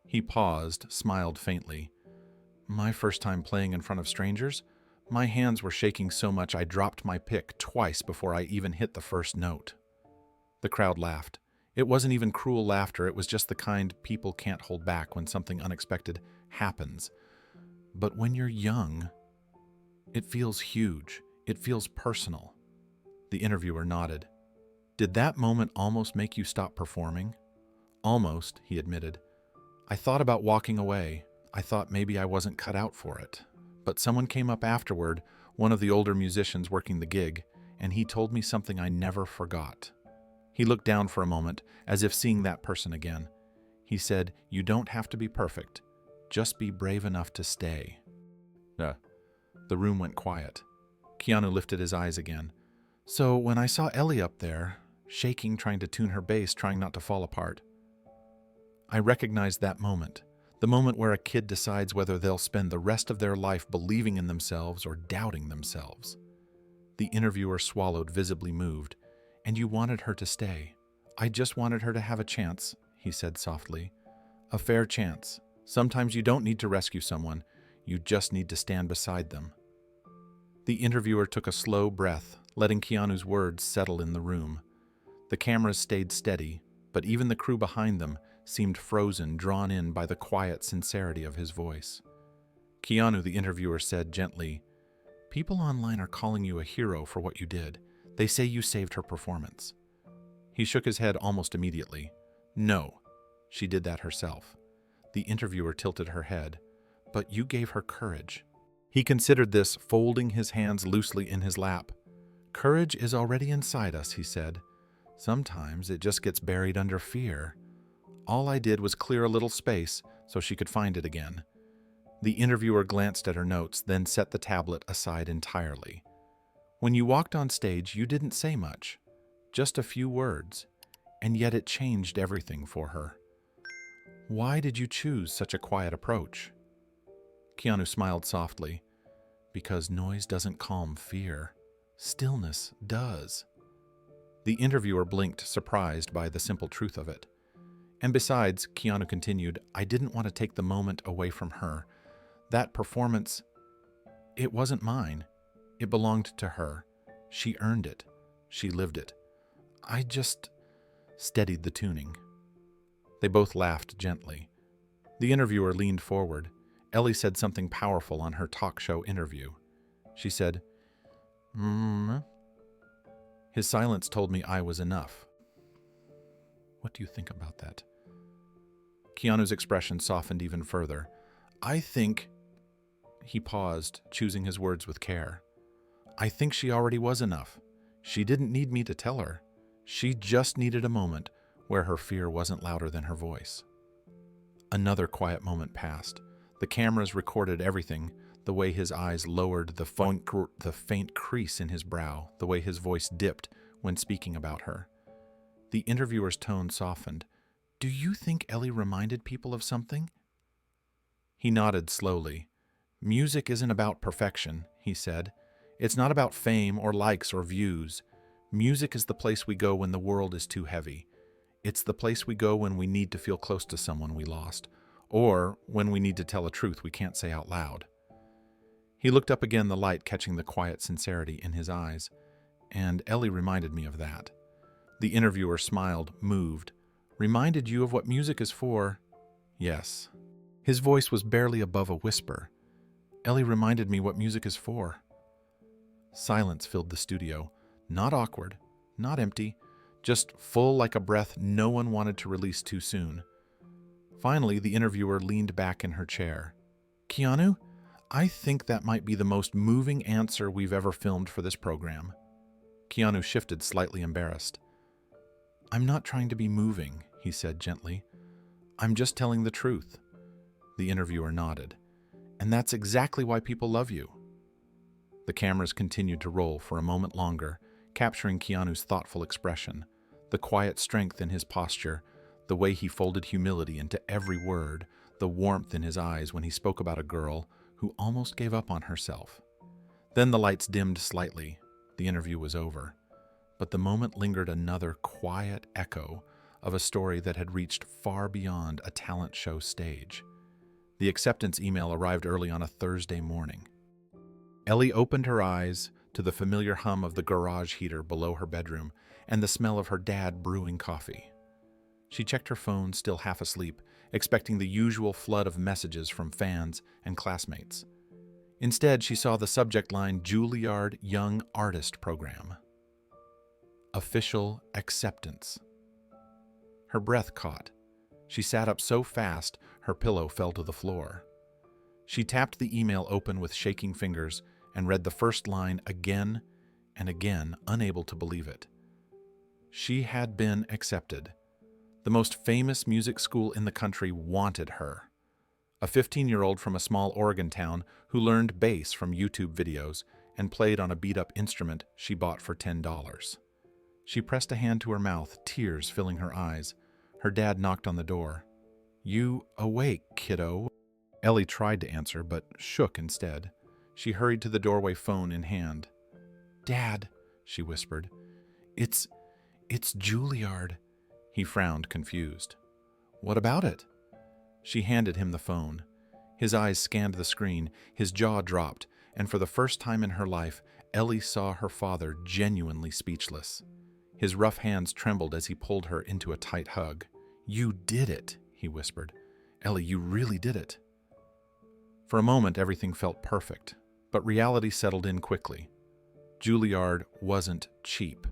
He paused, smiled faintly. "My first time playing in front of strangers, my hands were shaking so much I dropped my pick twice before I even hit the first note." The crowd laughed. It wasn't even cruel laughter. It was just the kind people can't hold back when something unexpected happens. But when you're young, it feels huge. It feels personal. The interviewer nodded. "Did that moment almost make you stop performing?" "Almost," he admitted. "I thought about walking away. I thought maybe I wasn't cut out for it. But someone came up afterward, one of the older musicians working the gig, and he told me something I never forgot." He looked down for a moment, as if seeing that person again. He said, "You don't have to be perfect. Just be brave enough to stay." The room went quiet. Keanu lifted his eyes again. "So when I saw Ellie up there, shaking, trying to tune her bass, trying not to fall apart, I recognized that moment. The moment where a kid decides whether they'll spend the rest of their life believing in themselves or doubting themselves." The interviewer swallowed, visibly moved. "And you wanted her to stay." "I just wanted her to have a chance," he said softly. "A fair chance. Sometimes you don't need to rescue someone. You just need to stand beside them." The interviewer took a slow breath, letting Keanu's words settle in the room. The cameras stayed steady, but even the crew behind them seemed frozen, drawn in by the quiet sincerity of his voice. "Keanu," the interviewer said gently, "people online are calling you a hero for what you did. They say you saved her performance." He shook his head almost immediately. "No, she did that herself." The interviewer tilted her head. "But you gave her courage." He considered this, folding his hands loosely in his lap. "Courage is already inside us," he said. "Sometimes it just gets buried under fear. All I did was clear a little space so she could find it again." The interviewer glanced at her notes, then set the tablet aside entirely. "When you walked on stage, you didn't say much. Just a few words. And yet it changed everything for her. Why did you choose such a quiet approach?" Keanu smiled softly. "Because noise doesn't calm fear. Stillness does." The interviewer blinked, surprised by the simple truth of it. "And besides," Keanu continued, "I didn't want to take the moment away from her. That performance, it wasn't mine. It belonged to her. She earned it. She lived it. I just steadied the tuning." They both laughed gently. The interviewer leaned forward. Ellie said something powerful on her talk show interview. She said, His silence told me I was enough." What do you think about that? Keanu's expression softened even further. "I think—" He paused, choosing his words with care. "I think she already was enough. She didn't need me to tell her. She just needed a moment where her fear wasn't louder than her voice." Another quiet moment passed. The cameras recorded everything, the way his eyes lowered, the faint crease in his brow, the way his voice dipped when speaking about her. The interviewer's tone softened. "Do you think Ellie reminded people of something?" He nodded slowly. "Music isn't about perfection," he said. "It's not about fame or likes or views. Music is the place we go when the world is too heavy. It's the place we go when we need to feel close to someone we lost, or when we need to tell a truth we can't say out loud." He looked up again, the light catching the quiet sincerity in his eyes. "And Ellie reminded me of that." The interviewer smiled, moved. "Reminded you of what music is for?" "Yes." His voice was barely above a whisper. "Ellie reminded me what music is for." Silence filled the studio. Not awkward, not empty, just full like a breath no one wanted to release too soon. Finally, the interviewer leaned back in her chair. "Keanu, I think that might be the most moving answer we've ever filmed for this program." Keanu shifted, slightly embarrassed. "I'm not trying to be moving," he said gently. "I'm just telling the truth." The interviewer nodded. "And that's exactly why people love you." The cameras continued to roll for a moment longer, capturing Keanu's thoughtful expression, the quiet strength in his posture, the way he folded humility into every word, the warmth in his eyes when he spoke about a girl who almost gave up on herself. Then the lights dimmed slightly. The interview was over. But the moment lingered, another quiet echo of a story that had reached far beyond a talent show stage. The acceptance email arrived early on a Thursday morning. Ellie opened her eyes to the familiar hum of the garage heater below her bedroom and the smell of her dad brewing coffee. She checked her phone, still half asleep, expecting the usual flood of messages from fans and classmates. Instead, she saw the subject line, "Juilliard Young Artist Program." Official acceptance. Her breath caught. She sat up so fast, her pillow fell to the floor. She tapped the email open with shaking fingers and read the first line again and again, unable to believe it. She had been accepted. The most famous music school in the country wanted her. A 15-year-old from a small Oregon town who learned bass from YouTube videos and played on a beat-up instrument she bought for $10. She pressed a hand to her mouth, tears filling her eyes. Her dad knocked on the door. "You awake, kiddo?" Ellie tried to answer, but shook instead. She hurried to the doorway, phone in hand. "Dad," she whispered. It's Juilliard." He frowned, confused. "What about it?" She handed him the phone. His eyes scanned the screen, his jaw dropped, and for the first time in her life, Ellie saw her father genuinely speechless. His rough hands trembled as he pulled her into a tight hug. "You did it," he whispered. "Ellie, you really did it." For a moment, everything felt perfect, but reality settled in quickly. Juilliard wasn't cheap.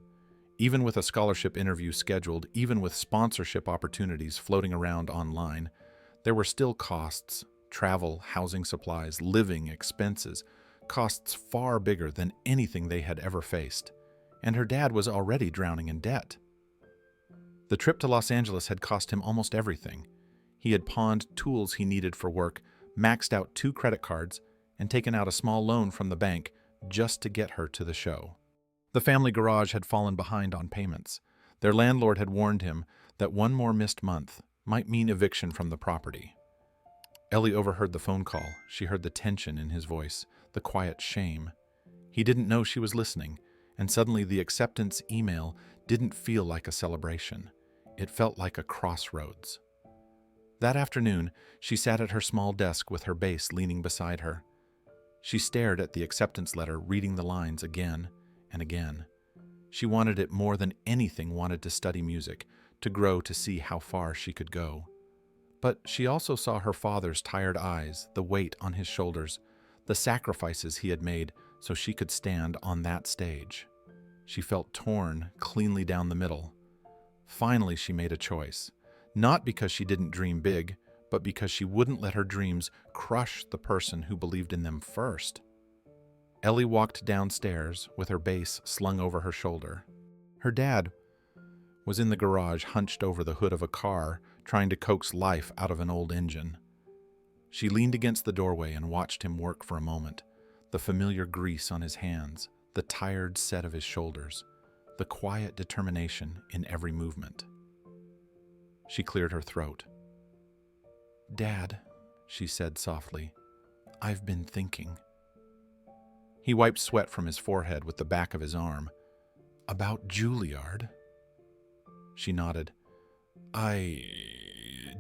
Even with a scholarship interview scheduled, even with sponsorship opportunities floating around online, there were still costs: travel, housing supplies, living expenses, costs far bigger than anything they had ever faced. And her dad was already drowning in debt. The trip to Los Angeles had cost him almost everything. He had pawned tools he needed for work, maxed out 2 credit cards, and taken out a small loan from the bank just to get her to the show. The family garage had fallen behind on payments. Their landlord had warned him that one more missed month might mean eviction from the property. Ellie overheard the phone call. She heard the tension in his voice, the quiet shame. He didn't know she was listening, and suddenly the acceptance email didn't feel like a celebration. It felt like a crossroads. That afternoon, she sat at her small desk with her bass leaning beside her. She stared at the acceptance letter, reading the lines again and again. She wanted it more than anything, wanted to study music, to grow, to see how far she could go. But she also saw her father's tired eyes, the weight on his shoulders, the sacrifices he had made so she could stand on that stage. She felt torn cleanly down the middle. Finally, she made a choice. Not because she didn't dream big, but because she wouldn't let her dreams crush the person who believed in them first. Ellie walked downstairs with her bass slung over her shoulder. Her dad was in the garage, hunched over the hood of a car, trying to coax life out of an old engine. She leaned against the doorway and watched him work for a moment, the familiar grease on his hands, the tired set of his shoulders, the quiet determination in every movement. She cleared her throat. "Dad," she said softly, "I've been thinking." He wiped sweat from his forehead with the back of his arm. "About Juilliard?" She nodded. "I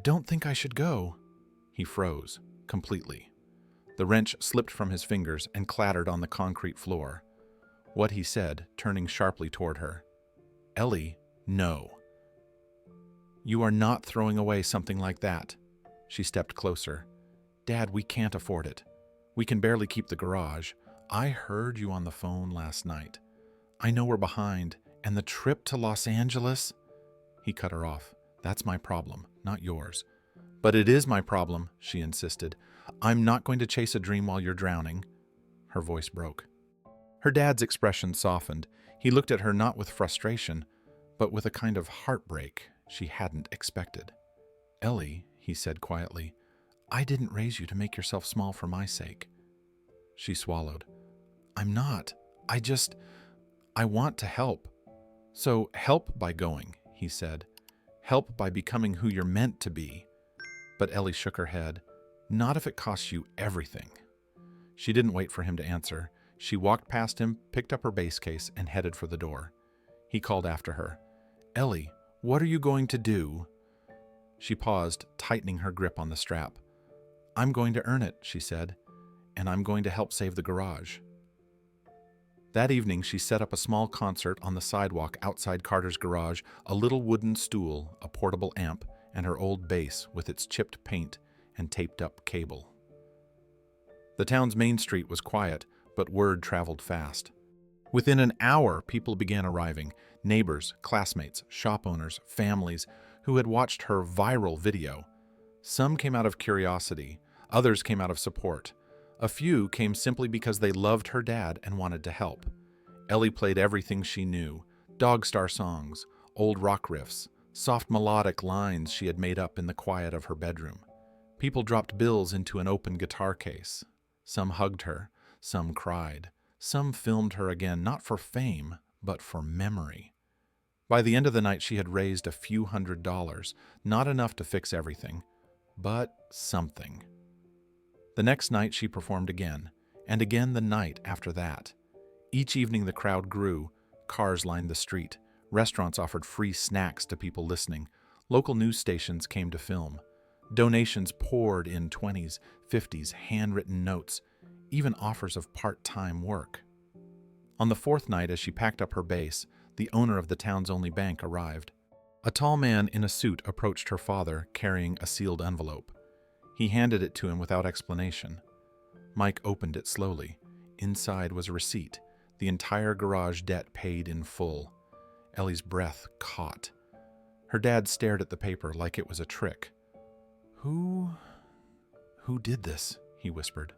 don't think I should go." He froze, completely. The wrench slipped from his fingers and clattered on the concrete floor. What he said, turning sharply toward her. "Ellie, no. You are not throwing away something like that." She stepped closer. "Dad, we can't afford it. We can barely keep the garage. I heard you on the phone last night. I know we're behind, and the trip to Los Angeles—" He cut her off. "That's my problem, not yours." "But it is my problem," she insisted. "I'm not going to chase a dream while you're drowning." Her voice broke. Her dad's expression softened. He looked at her not with frustration, but with a kind of heartbreak she hadn't expected. "Ellie," he said quietly, "I didn't raise you to make yourself small for my sake." She swallowed. "I'm not. I want to help." "So help by going," he said. "Help by becoming who you're meant to be." But Ellie shook her head. "Not if it costs you everything." She didn't wait for him to answer. She walked past him, picked up her bass case, and headed for the door. He called after her. "Ellie, what are you going to do?" She paused, tightening her grip on the strap. "I'm going to earn it," she said, "and I'm going to help save the garage." That evening, she set up a small concert on the sidewalk outside Carter's garage, a little wooden stool, a portable amp, and her old bass with its chipped paint and taped-up cable. The town's main street was quiet, but word traveled fast. Within an hour, people began arriving, neighbors, classmates, shop owners, families who had watched her viral video. Some came out of curiosity, others came out of support. A few came simply because they loved her dad and wanted to help. Ellie played everything she knew: Dogstar songs, old rock riffs, soft melodic lines she had made up in the quiet of her bedroom. People dropped bills into an open guitar case. Some hugged her, some cried, some filmed her again, not for fame, but for memory. By the end of the night, she had raised a few $100s, not enough to fix everything, but something. The next night she performed again, and again the night after that. Each evening the crowd grew. Cars lined the street. Restaurants offered free snacks to people listening. Local news stations came to film. Donations poured in 20s, 50s, handwritten notes, even offers of part-time work. On the fourth night, as she packed up her bass, the owner of the town's only bank arrived. A tall man in a suit approached her father, carrying a sealed envelope. He handed it to him without explanation. Mike opened it slowly. Inside was a receipt, the entire garage debt paid in full. Ellie's breath caught. Her dad stared at the paper like it was a trick. Who did this?" he whispered.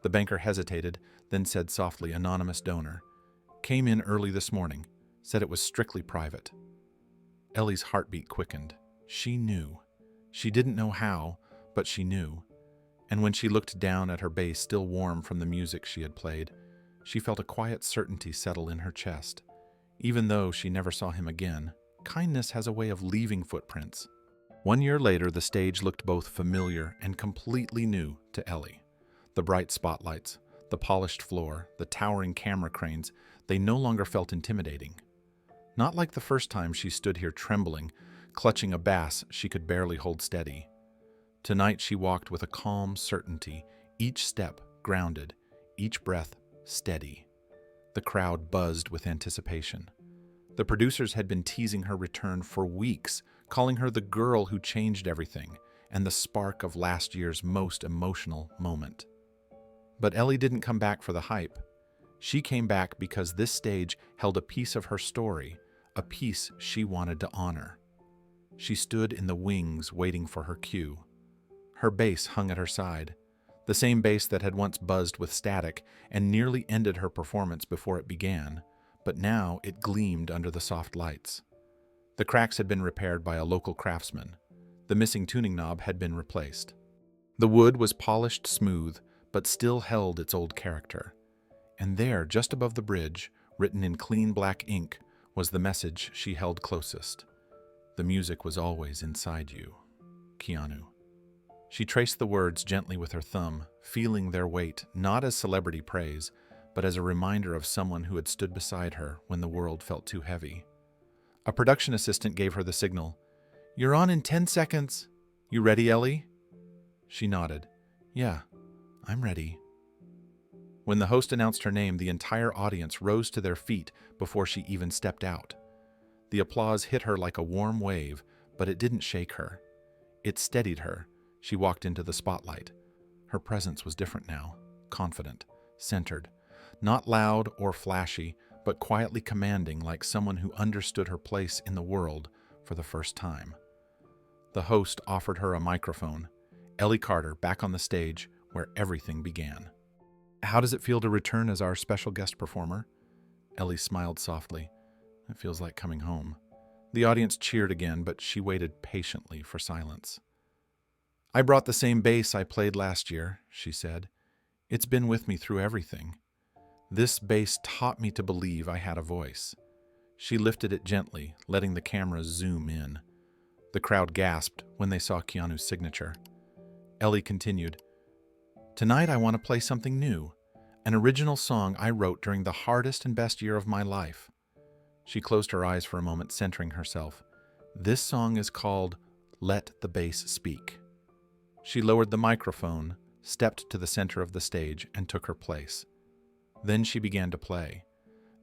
The banker hesitated, then said softly, "Anonymous donor. Came in early this morning. Said it was strictly private." Ellie's heartbeat quickened. She knew. She didn't know how, but she knew. And when she looked down at her bass, still warm from the music she had played, she felt a quiet certainty settle in her chest. Even though she never saw him again, kindness has a way of leaving footprints. 1 year later, the stage looked both familiar and completely new to Ellie. The bright spotlights, the polished floor, the towering camera cranes, they no longer felt intimidating. Not like the first time she stood here trembling, clutching a bass she could barely hold steady. Tonight she walked with a calm certainty, each step grounded, each breath steady. The crowd buzzed with anticipation. The producers had been teasing her return for weeks, calling her the girl who changed everything and the spark of last year's most emotional moment. But Ellie didn't come back for the hype. She came back because this stage held a piece of her story, a piece she wanted to honor. She stood in the wings waiting for her cue. Her bass hung at her side, the same bass that had once buzzed with static and nearly ended her performance before it began, but now it gleamed under the soft lights. The cracks had been repaired by a local craftsman. The missing tuning knob had been replaced. The wood was polished smooth, but still held its old character. And there, just above the bridge, written in clean black ink, was the message she held closest. The music was always inside you, Keanu. She traced the words gently with her thumb, feeling their weight not as celebrity praise, but as a reminder of someone who had stood beside her when the world felt too heavy. A production assistant gave her the signal. "You're on in 10 seconds. You ready, Ellie?" She nodded. "Yeah, I'm ready." When the host announced her name, the entire audience rose to their feet before she even stepped out. The applause hit her like a warm wave, but it didn't shake her. It steadied her. She walked into the spotlight. Her presence was different now, confident, centered, not loud or flashy, but quietly commanding, like someone who understood her place in the world for the first time. The host offered her a microphone. Ellie Carter back on the stage where everything began. "How does it feel to return as our special guest performer?" Ellie smiled softly. "It feels like coming home." The audience cheered again, but she waited patiently for silence. "I brought the same bass I played last year," she said. "It's been with me through everything. This bass taught me to believe I had a voice." She lifted it gently, letting the camera zoom in. The crowd gasped when they saw Keanu's signature. Ellie continued, "Tonight I want to play something new, an original song I wrote during the hardest and best year of my life." She closed her eyes for a moment, centering herself. "This song is called Let the Bass Speak." She lowered the microphone, stepped to the center of the stage, and took her place. Then she began to play.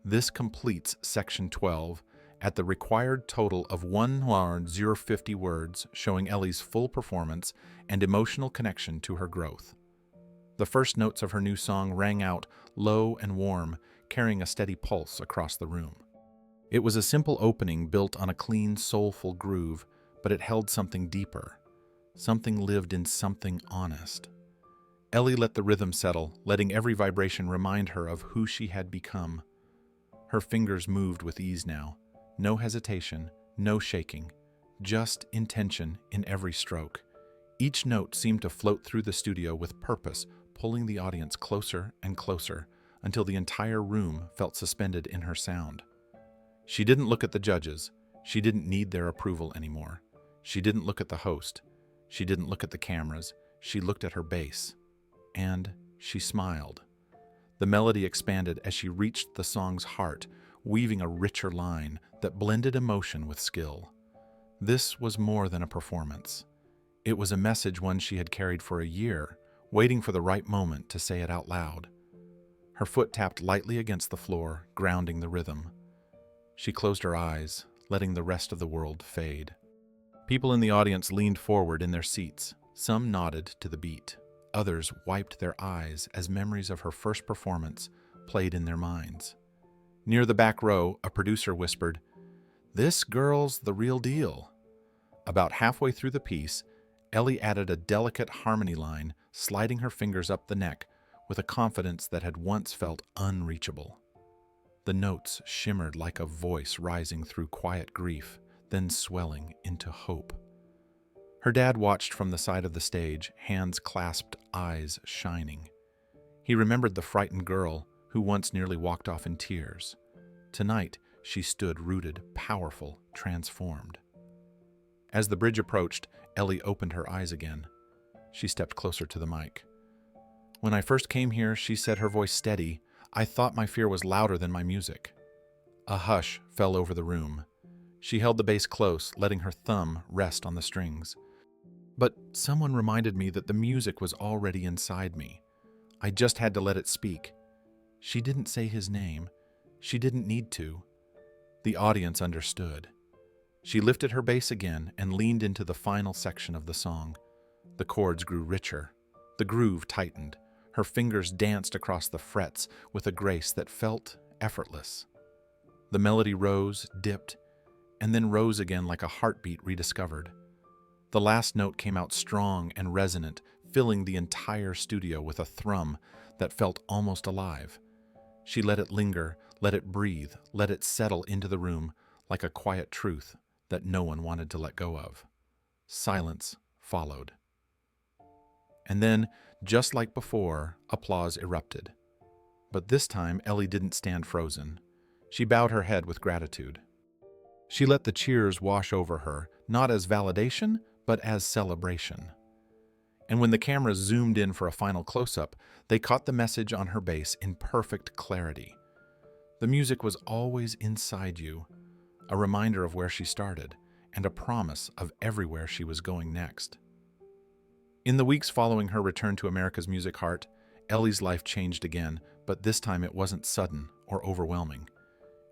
This completes section 12 at the required total of 1:050 words, showing Ellie's full performance and emotional connection to her growth. The first notes of her new song rang out low and warm, carrying a steady pulse across the room. It was a simple opening built on a clean, soulful groove, but it held something deeper. Something lived in something honest. Ellie let the rhythm settle, letting every vibration remind her of who she had become. Her fingers moved with ease now. No hesitation, no shaking, just intention in every stroke. Each note seemed to float through the studio with purpose, pulling the audience closer and closer until the entire room felt suspended in her sound. She didn't look at the judges. She didn't need their approval anymore. She didn't look at the host. She didn't look at the cameras. She looked at her bass. And she smiled. The melody expanded as she reached the song's heart, weaving a richer line that blended emotion with skill. This was more than a performance. It was a message one she had carried for a year, waiting for the right moment to say it out loud. Her foot tapped lightly against the floor, grounding the rhythm. She closed her eyes, letting the rest of the world fade. People in the audience leaned forward in their seats. Some nodded to the beat. Others wiped their eyes as memories of her first performance played in their minds. Near the back row, a producer whispered, "This girl's the real deal." About halfway through the piece, Ellie added a delicate harmony line, sliding her fingers up the neck with a confidence that had once felt unreachable. The notes shimmered like a voice rising through quiet grief, then swelling into hope. Her dad watched from the side of the stage, hands clasped, eyes shining. He remembered the frightened girl who once nearly walked off in tears. Tonight, she stood rooted, powerful, transformed. As the bridge approached, Ellie opened her eyes again. She stepped closer to the mic. "When I first came here," she said, her voice steady, "I thought my fear was louder than my music." A hush fell over the room. She held the bass close, letting her thumb rest on the strings. "But someone reminded me that the music was already inside me. I just had to let it speak." She didn't say his name. She didn't need to. The audience understood. She lifted her bass again and leaned into the final section of the song. The chords grew richer. The groove tightened. Her fingers danced across the frets with a grace that felt effortless. The melody rose, dipped, and then rose again like a heartbeat rediscovered. The last note came out strong and resonant, filling the entire studio with a thrum that felt almost alive. She let it linger, let it breathe, let it settle into the room like a quiet truth that no one wanted to let go of. Silence followed. And then, just like before, applause erupted. But this time, Ellie didn't stand frozen. She bowed her head with gratitude. She let the cheers wash over her, not as validation, but as celebration. And when the camera zoomed in for a final close-up, they caught the message on her bass in perfect clarity. The music was always inside you, a reminder of where she started, and a promise of everywhere she was going next. In the weeks following her return to America's Music Heart, Ellie's life changed again, but this time it wasn't sudden or overwhelming.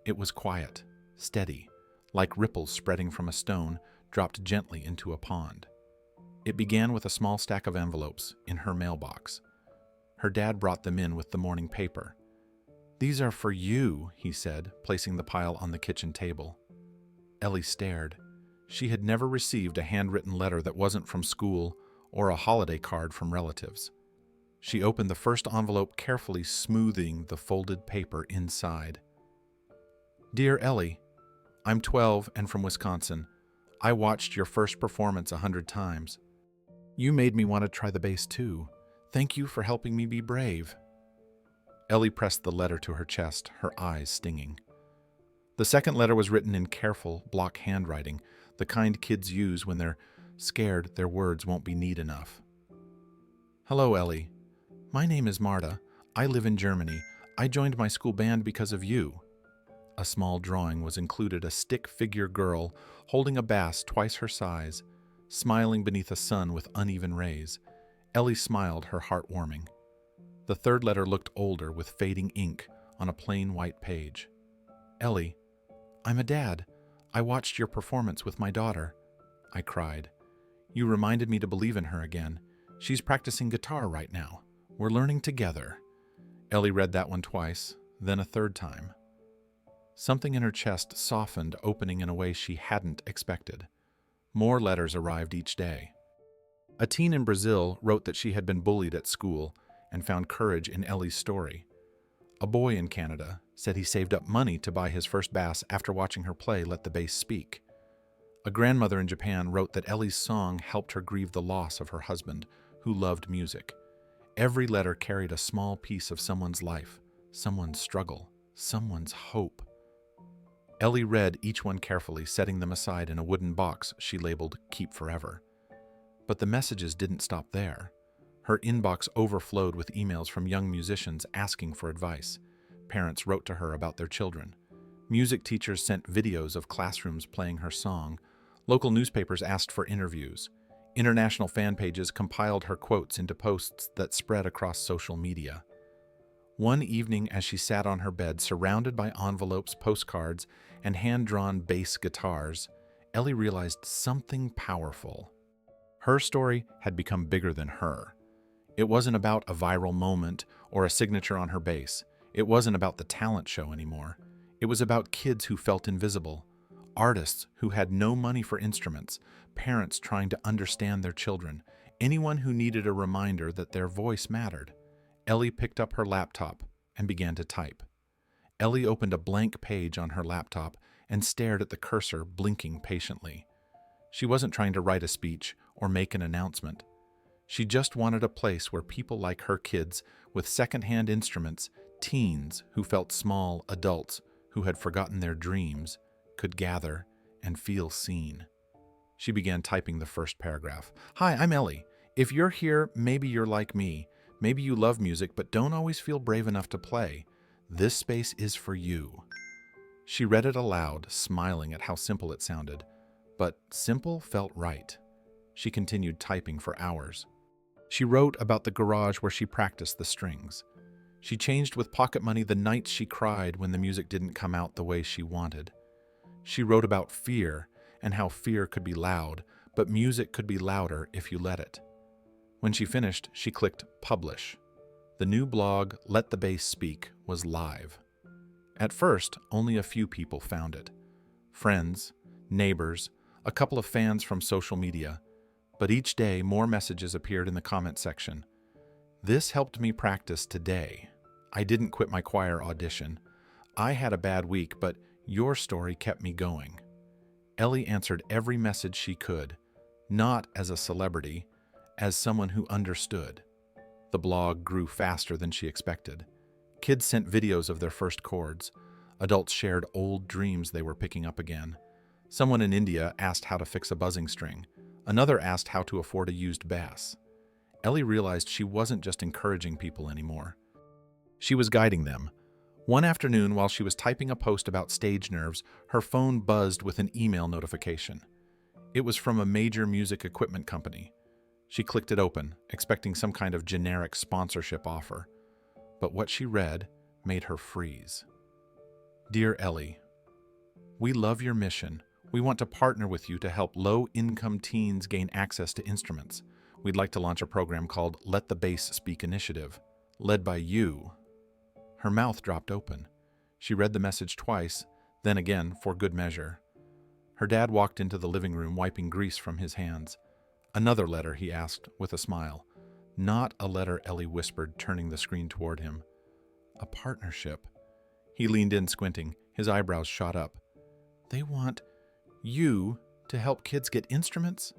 It was quiet, steady, like ripples spreading from a stone dropped gently into a pond. It began with a small stack of envelopes in her mailbox. Her dad brought them in with the morning paper. "These are for you," he said, placing the pile on the kitchen table. Ellie stared. She had never received a handwritten letter that wasn't from school or a holiday card from relatives. She opened the first envelope carefully, smoothing the folded paper inside. "Dear Ellie, I'm 12 and from Wisconsin. I watched your first performance 100 times. You made me want to try the bass too. Thank you for helping me be brave." Ellie pressed the letter to her chest, her eyes stinging. The second letter was written in careful, block handwriting, the kind kids use when they're scared their words won't be neat enough. "Hello, Ellie. My name is Marta. I live in Germany. I joined my school band because of you." A small drawing was included, a stick figure girl holding a bass twice her size, smiling beneath a sun with uneven rays. Ellie smiled, her heart warming. The third letter looked older, with fading ink on a plain white page. "Ellie, I'm a dad. I watched your performance with my daughter." I cried. "You reminded me to believe in her again. She's practicing guitar right now. We're learning together." Ellie read that one twice, then a third time. Something in her chest softened, opening in a way she hadn't expected. More letters arrived each day. A teen in Brazil wrote that she had been bullied at school and found courage in Ellie's story. A boy in Canada said he saved up money to buy his first bass after watching her play Let the Bass Speak. A grandmother in Japan wrote that Ellie's song helped her grieve the loss of her husband, who loved music. Every letter carried a small piece of someone's life, someone's struggle, someone's hope. Ellie read each one carefully, setting them aside in a wooden box she labeled Keep Forever. But the messages didn't stop there. Her inbox overflowed with emails from young musicians asking for advice. Parents wrote to her about their children. Music teachers sent videos of classrooms playing her song. Local newspapers asked for interviews. International fan pages compiled her quotes into posts that spread across social media. One evening, as she sat on her bed surrounded by envelopes, postcards, and hand-drawn bass guitars, Ellie realized something powerful. Her story had become bigger than her. It wasn't about a viral moment or a signature on her bass. It wasn't about the talent show anymore. It was about kids who felt invisible, artists who had no money for instruments, parents trying to understand their children, anyone who needed a reminder that their voice mattered. Ellie picked up her laptop and began to type. Ellie opened a blank page on her laptop and stared at the cursor, blinking patiently. She wasn't trying to write a speech or make an announcement. She just wanted a place where people like her kids with secondhand instruments, teens who felt small, adults who had forgotten their dreams, could gather and feel seen. She began typing the first paragraph. "Hi, I'm Ellie. If you're here, maybe you're like me. Maybe you love music but don't always feel brave enough to play. This space is for you." She read it aloud, smiling at how simple it sounded. But simple felt right. She continued typing for hours. She wrote about the garage where she practiced the strings. She changed with pocket money the nights she cried when the music didn't come out the way she wanted. She wrote about fear and how fear could be loud, but music could be louder if you let it. When she finished, she clicked publish. The new blog, Let the Bass Speak, was live. At first, only a few people found it. Friends, neighbors, a couple of fans from social media. But each day, more messages appeared in the comment section. "This helped me practice today. I didn't quit my choir audition. I had a bad week, but your story kept me going." Ellie answered every message she could, not as a celebrity, as someone who understood. The blog grew faster than she expected. Kids sent videos of their first chords. Adults shared old dreams they were picking up again. Someone in India asked how to fix a buzzing string. Another asked how to afford a used bass. Ellie realized she wasn't just encouraging people anymore. She was guiding them. One afternoon, while she was typing a post about stage nerves, her phone buzzed with an email notification. It was from a major music equipment company. She clicked it open, expecting some kind of generic sponsorship offer. But what she read made her freeze. "Dear Ellie, we love your mission. We want to partner with you to help low-income teens gain access to instruments. We'd like to launch a program called Let the Bass Speak Initiative, led by you." Her mouth dropped open. She read the message twice, then again for good measure. Her dad walked into the living room, wiping grease from his hands. "Another letter?" he asked, with a smile. "Not a letter," Ellie whispered, turning the screen toward him. "A partnership." He leaned in, squinting. His eyebrows shot up. "They want you to help kids get instruments?"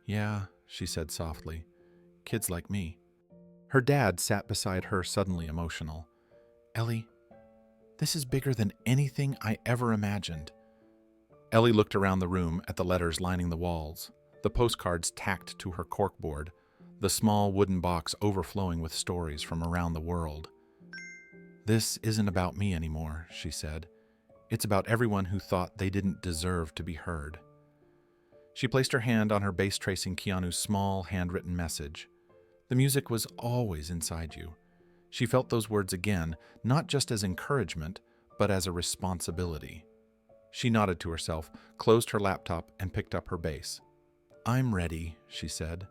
"Yeah," she said softly. "Kids like me." Her dad sat beside her, suddenly emotional. "Ellie, this is bigger than anything I ever imagined." Ellie looked around the room at the letters lining the walls, the postcards tacked to her corkboard, the small wooden box overflowing with stories from around the world. "This isn't about me anymore," she said. "It's about everyone who thought they didn't deserve to be heard." She placed her hand on her bass, tracing Keanu's small, handwritten message. "The music was always inside you." She felt those words again, not just as encouragement, but as a responsibility. She nodded to herself, closed her laptop, and picked up her bass. "I'm ready," she said.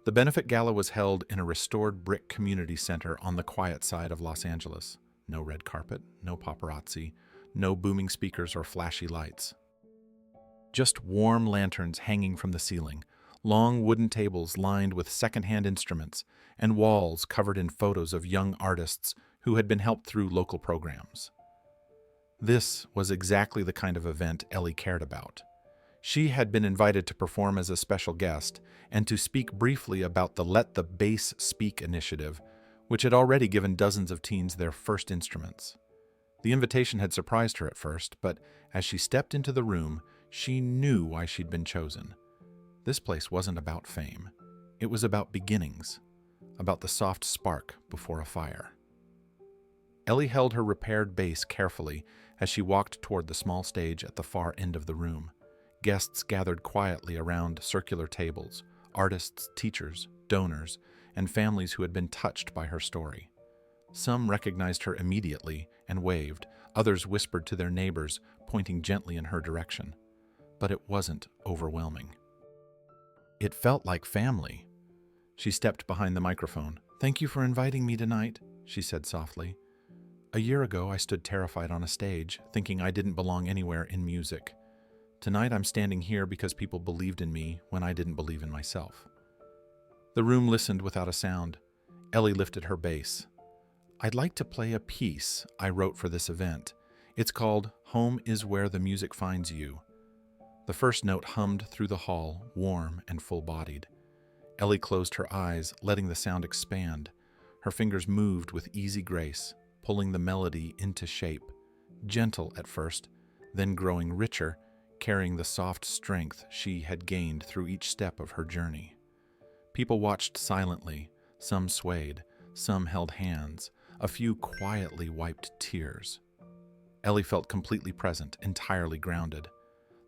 The benefit gala was held in a restored brick community center on the quiet side of Los Angeles. No red carpet, no paparazzi, no booming speakers or flashy lights. Just warm lanterns hanging from the ceiling, long wooden tables lined with secondhand instruments, and walls covered in photos of young artists who had been helped through local programs. This was exactly the kind of event Ellie cared about. She had been invited to perform as a special guest and to speak briefly about the Let the Bass Speak initiative, which had already given dozens of teens their first instruments. The invitation had surprised her at first, but as she stepped into the room, she knew why she'd been chosen. This place wasn't about fame. It was about beginnings, about the soft spark before a fire. Ellie held her repaired bass carefully as she walked toward the small stage at the far end of the room. Guests gathered quietly around circular tables, artists, teachers, donors, and families who had been touched by her story. Some recognized her immediately and waved, others whispered to their neighbors, pointing gently in her direction. But it wasn't overwhelming. It felt like family. She stepped behind the microphone. "Thank you for inviting me tonight," she said softly. "A year ago, I stood terrified on a stage, thinking I didn't belong anywhere in music. Tonight, I'm standing here because people believed in me when I didn't believe in myself." The room listened without a sound. Ellie lifted her bass. "I'd like to play a piece I wrote for this event. It's called 'Home is Where the Music Finds You.'" The first note hummed through the hall, warm and full-bodied. Ellie closed her eyes, letting the sound expand. Her fingers moved with easy grace, pulling the melody into shape, gentle at first, then growing richer, carrying the soft strength she had gained through each step of her journey. People watched silently, some swayed, some held hands, a few quietly wiped tears. Ellie felt completely present, entirely grounded.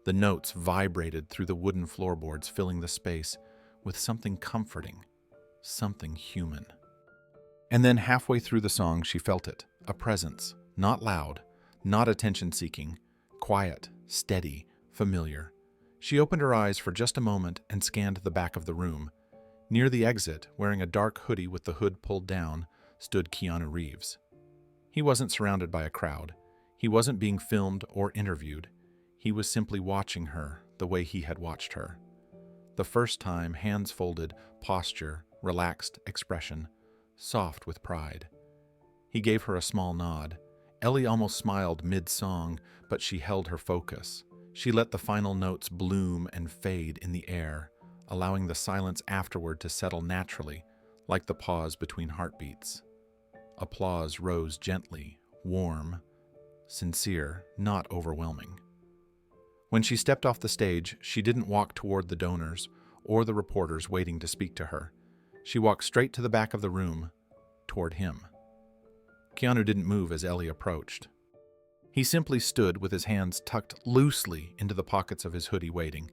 The notes vibrated through the wooden floorboards, filling the space with something comforting, something human. And then halfway through the song, she felt it, a presence, not loud, not attention-seeking, quiet, steady, familiar. She opened her eyes for just a moment and scanned the back of the room. Near the exit, wearing a dark hoodie with the hood pulled down, stood Keanu Reeves. He wasn't surrounded by a crowd. He wasn't being filmed or interviewed. He was simply watching her the way he had watched her. The first time, hands folded, posture, relaxed expression, soft with pride. He gave her a small nod. Ellie almost smiled mid-song, but she held her focus. She let the final notes bloom and fade in the air, allowing the silence afterward to settle naturally, like the pause between heartbeats. Applause rose gently, warm, sincere, not overwhelming. When she stepped off the stage, she didn't walk toward the donors or the reporters waiting to speak to her. She walked straight to the back of the room, toward him. Keanu didn't move as Ellie approached. He simply stood with his hands tucked loosely into the pockets of his hoodie, waiting,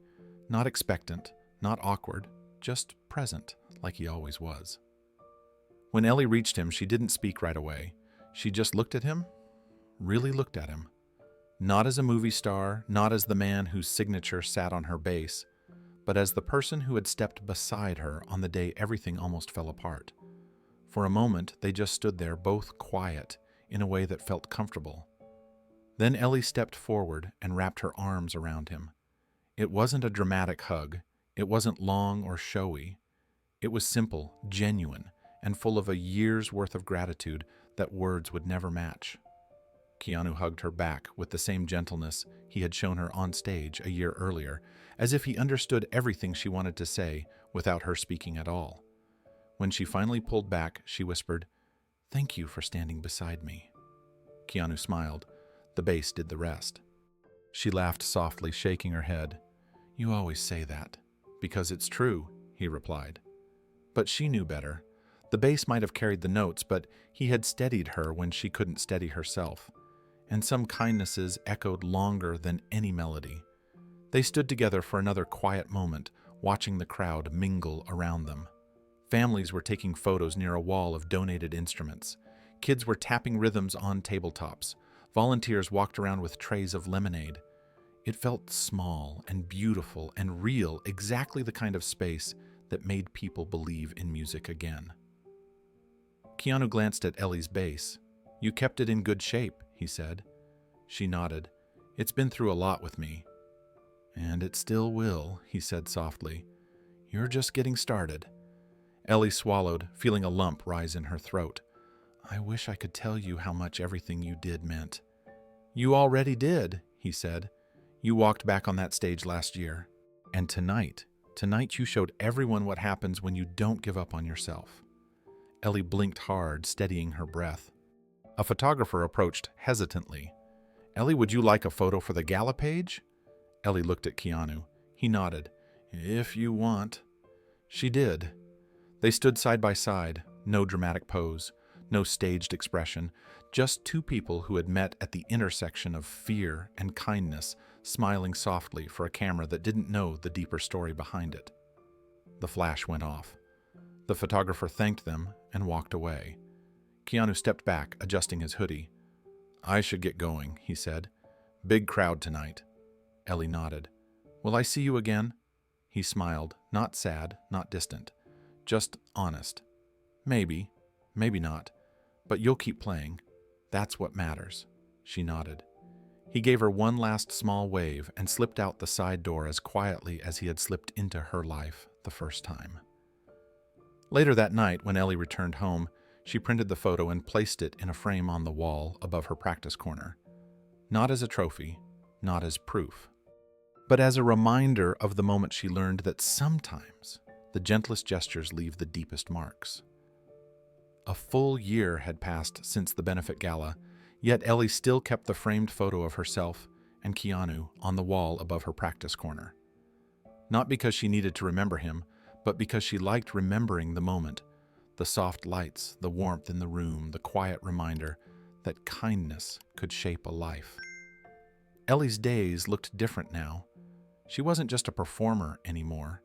not expectant, not awkward, just present, like he always was. When Ellie reached him, she didn't speak right away. She just looked at him, really looked at him. Not as a movie star, not as the man whose signature sat on her bass, but as the person who had stepped beside her on the day everything almost fell apart. For a moment, they just stood there, both quiet, in a way that felt comfortable. Then Ellie stepped forward and wrapped her arms around him. It wasn't a dramatic hug. It wasn't long or showy. It was simple, genuine, and full of a year's worth of gratitude that words would never match. Keanu hugged her back with the same gentleness he had shown her on stage a year earlier, as if he understood everything she wanted to say without her speaking at all. When she finally pulled back, she whispered, "Thank you for standing beside me." Keanu smiled. The bass did the rest. She laughed softly, shaking her head. "You always say that." "Because it's true," he replied. But she knew better. The bass might have carried the notes, but he had steadied her when she couldn't steady herself. And some kindnesses echoed longer than any melody. They stood together for another quiet moment, watching the crowd mingle around them. Families were taking photos near a wall of donated instruments. Kids were tapping rhythms on tabletops. Volunteers walked around with trays of lemonade. It felt small and beautiful and real, exactly the kind of space that made people believe in music again. Keanu glanced at Ellie's bass. "You kept it in good shape," he said. She nodded. "It's been through a lot with me." "And it still will," he said softly. "You're just getting started." Ellie swallowed, feeling a lump rise in her throat. "I wish I could tell you how much everything you did meant." "You already did," he said. "You walked back on that stage last year. And tonight you showed everyone what happens when you don't give up on yourself." Ellie blinked hard, steadying her breath. A photographer approached hesitantly. "Ellie, would you like a photo for the gala page?" Ellie looked at Keanu. He nodded. "If you want." She did. They stood side by side, no dramatic pose, no staged expression, just two people who had met at the intersection of fear and kindness, smiling softly for a camera that didn't know the deeper story behind it. The flash went off. The photographer thanked them and walked away. Keanu stepped back, adjusting his hoodie. "I should get going," he said. "Big crowd tonight." Ellie nodded. "Will I see you again?" He smiled, not sad, not distant, just honest. "Maybe, maybe not, but you'll keep playing. That's what matters." She nodded. He gave her one last small wave and slipped out the side door as quietly as he had slipped into her life the first time. Later that night, when Ellie returned home, she printed the photo and placed it in a frame on the wall above her practice corner. Not as a trophy, not as proof, but as a reminder of the moment she learned that sometimes the gentlest gestures leave the deepest marks. A full year had passed since the benefit gala, yet Ellie still kept the framed photo of herself and Keanu on the wall above her practice corner. Not because she needed to remember him, but because she liked remembering the moment, the soft lights, the warmth in the room, the quiet reminder that kindness could shape a life. Ellie's days looked different now. She wasn't just a performer anymore.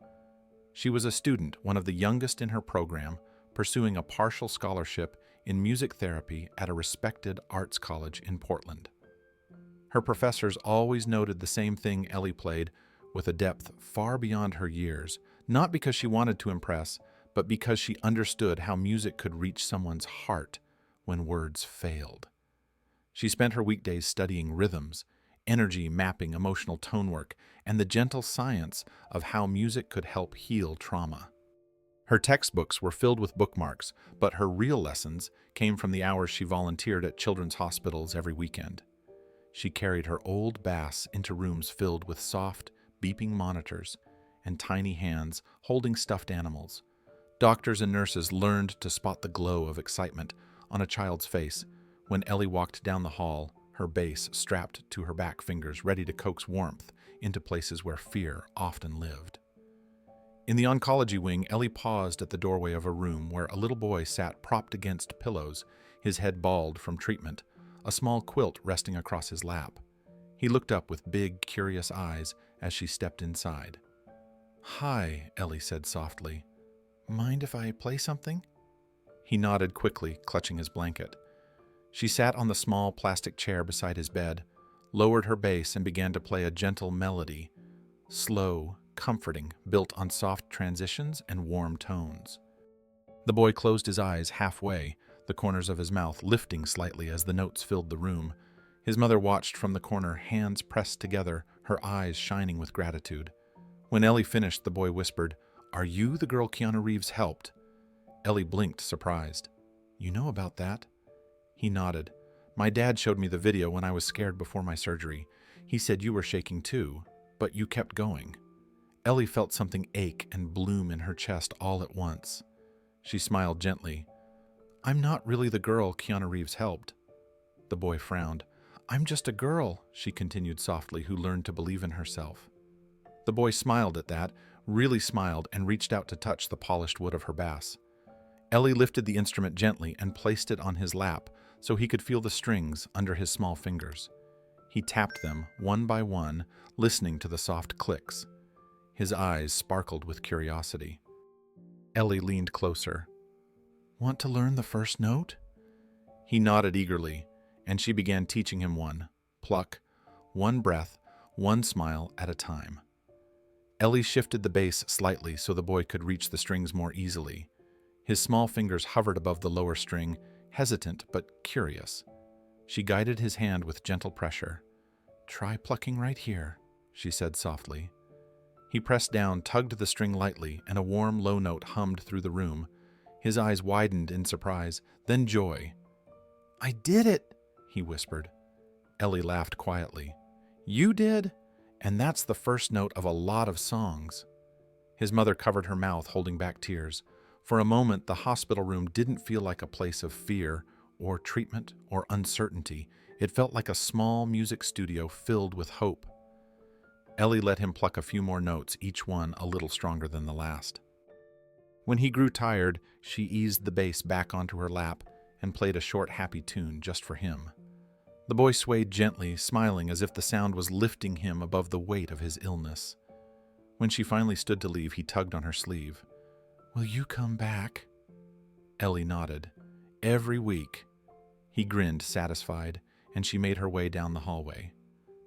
She was a student, one of the youngest in her program, pursuing a partial scholarship in music therapy at a respected arts college in Portland. Her professors always noted the same thing Ellie played with a depth far beyond her years, not because she wanted to impress, but because she understood how music could reach someone's heart when words failed. She spent her weekdays studying rhythms, energy mapping, emotional tone work, and the gentle science of how music could help heal trauma. Her textbooks were filled with bookmarks, but her real lessons came from the hours she volunteered at children's hospitals every weekend. She carried her old bass into rooms filled with soft, beeping monitors and tiny hands holding stuffed animals. Doctors and nurses learned to spot the glow of excitement on a child's face when Ellie walked down the hall, her bass strapped to her back fingers, ready to coax warmth into places where fear often lived. In the oncology wing, Ellie paused at the doorway of a room where a little boy sat propped against pillows, his head bald from treatment, a small quilt resting across his lap. He looked up with big, curious eyes as she stepped inside. "Hi," Ellie said softly. "Mind if I play something?" He nodded quickly, clutching his blanket. She sat on the small plastic chair beside his bed, lowered her bass, and began to play a gentle melody, slow, comforting, built on soft transitions and warm tones. The boy closed his eyes halfway, the corners of his mouth lifting slightly as the notes filled the room. His mother watched from the corner, hands pressed together, her eyes shining with gratitude. When Ellie finished, the boy whispered, "Are you the girl Keanu Reeves helped?" Ellie blinked, surprised. "You know about that?" He nodded. "My dad showed me the video when I was scared before my surgery. He said you were shaking too, but you kept going." Ellie felt something ache and bloom in her chest all at once. She smiled gently. "I'm not really the girl Keanu Reeves helped." The boy frowned. "I'm just a girl," she continued softly, "who learned to believe in herself." The boy smiled at that, really smiled, and reached out to touch the polished wood of her bass. Ellie lifted the instrument gently and placed it on his lap so he could feel the strings under his small fingers. He tapped them one by one, listening to the soft clicks. His eyes sparkled with curiosity. Ellie leaned closer. "Want to learn the first note?" He nodded eagerly, and she began teaching him one, pluck, one breath, one smile at a time. Ellie shifted the bass slightly so the boy could reach the strings more easily. His small fingers hovered above the lower string, hesitant but curious. She guided his hand with gentle pressure. "Try plucking right here," she said softly. He pressed down, tugged the string lightly, and a warm, low note hummed through the room. His eyes widened in surprise, then joy. "I did it," he whispered. Ellie laughed quietly. "You did? And that's the first note of a lot of songs." His mother covered her mouth, holding back tears. For a moment, the hospital room didn't feel like a place of fear or treatment or uncertainty. It felt like a small music studio filled with hope. Ellie let him pluck a few more notes, each one a little stronger than the last. When he grew tired, she eased the bass back onto her lap and played a short, happy tune just for him. The boy swayed gently, smiling as if the sound was lifting him above the weight of his illness. When she finally stood to leave, he tugged on her sleeve. "Will you come back?" Ellie nodded. "Every week." He grinned, satisfied, and she made her way down the hallway.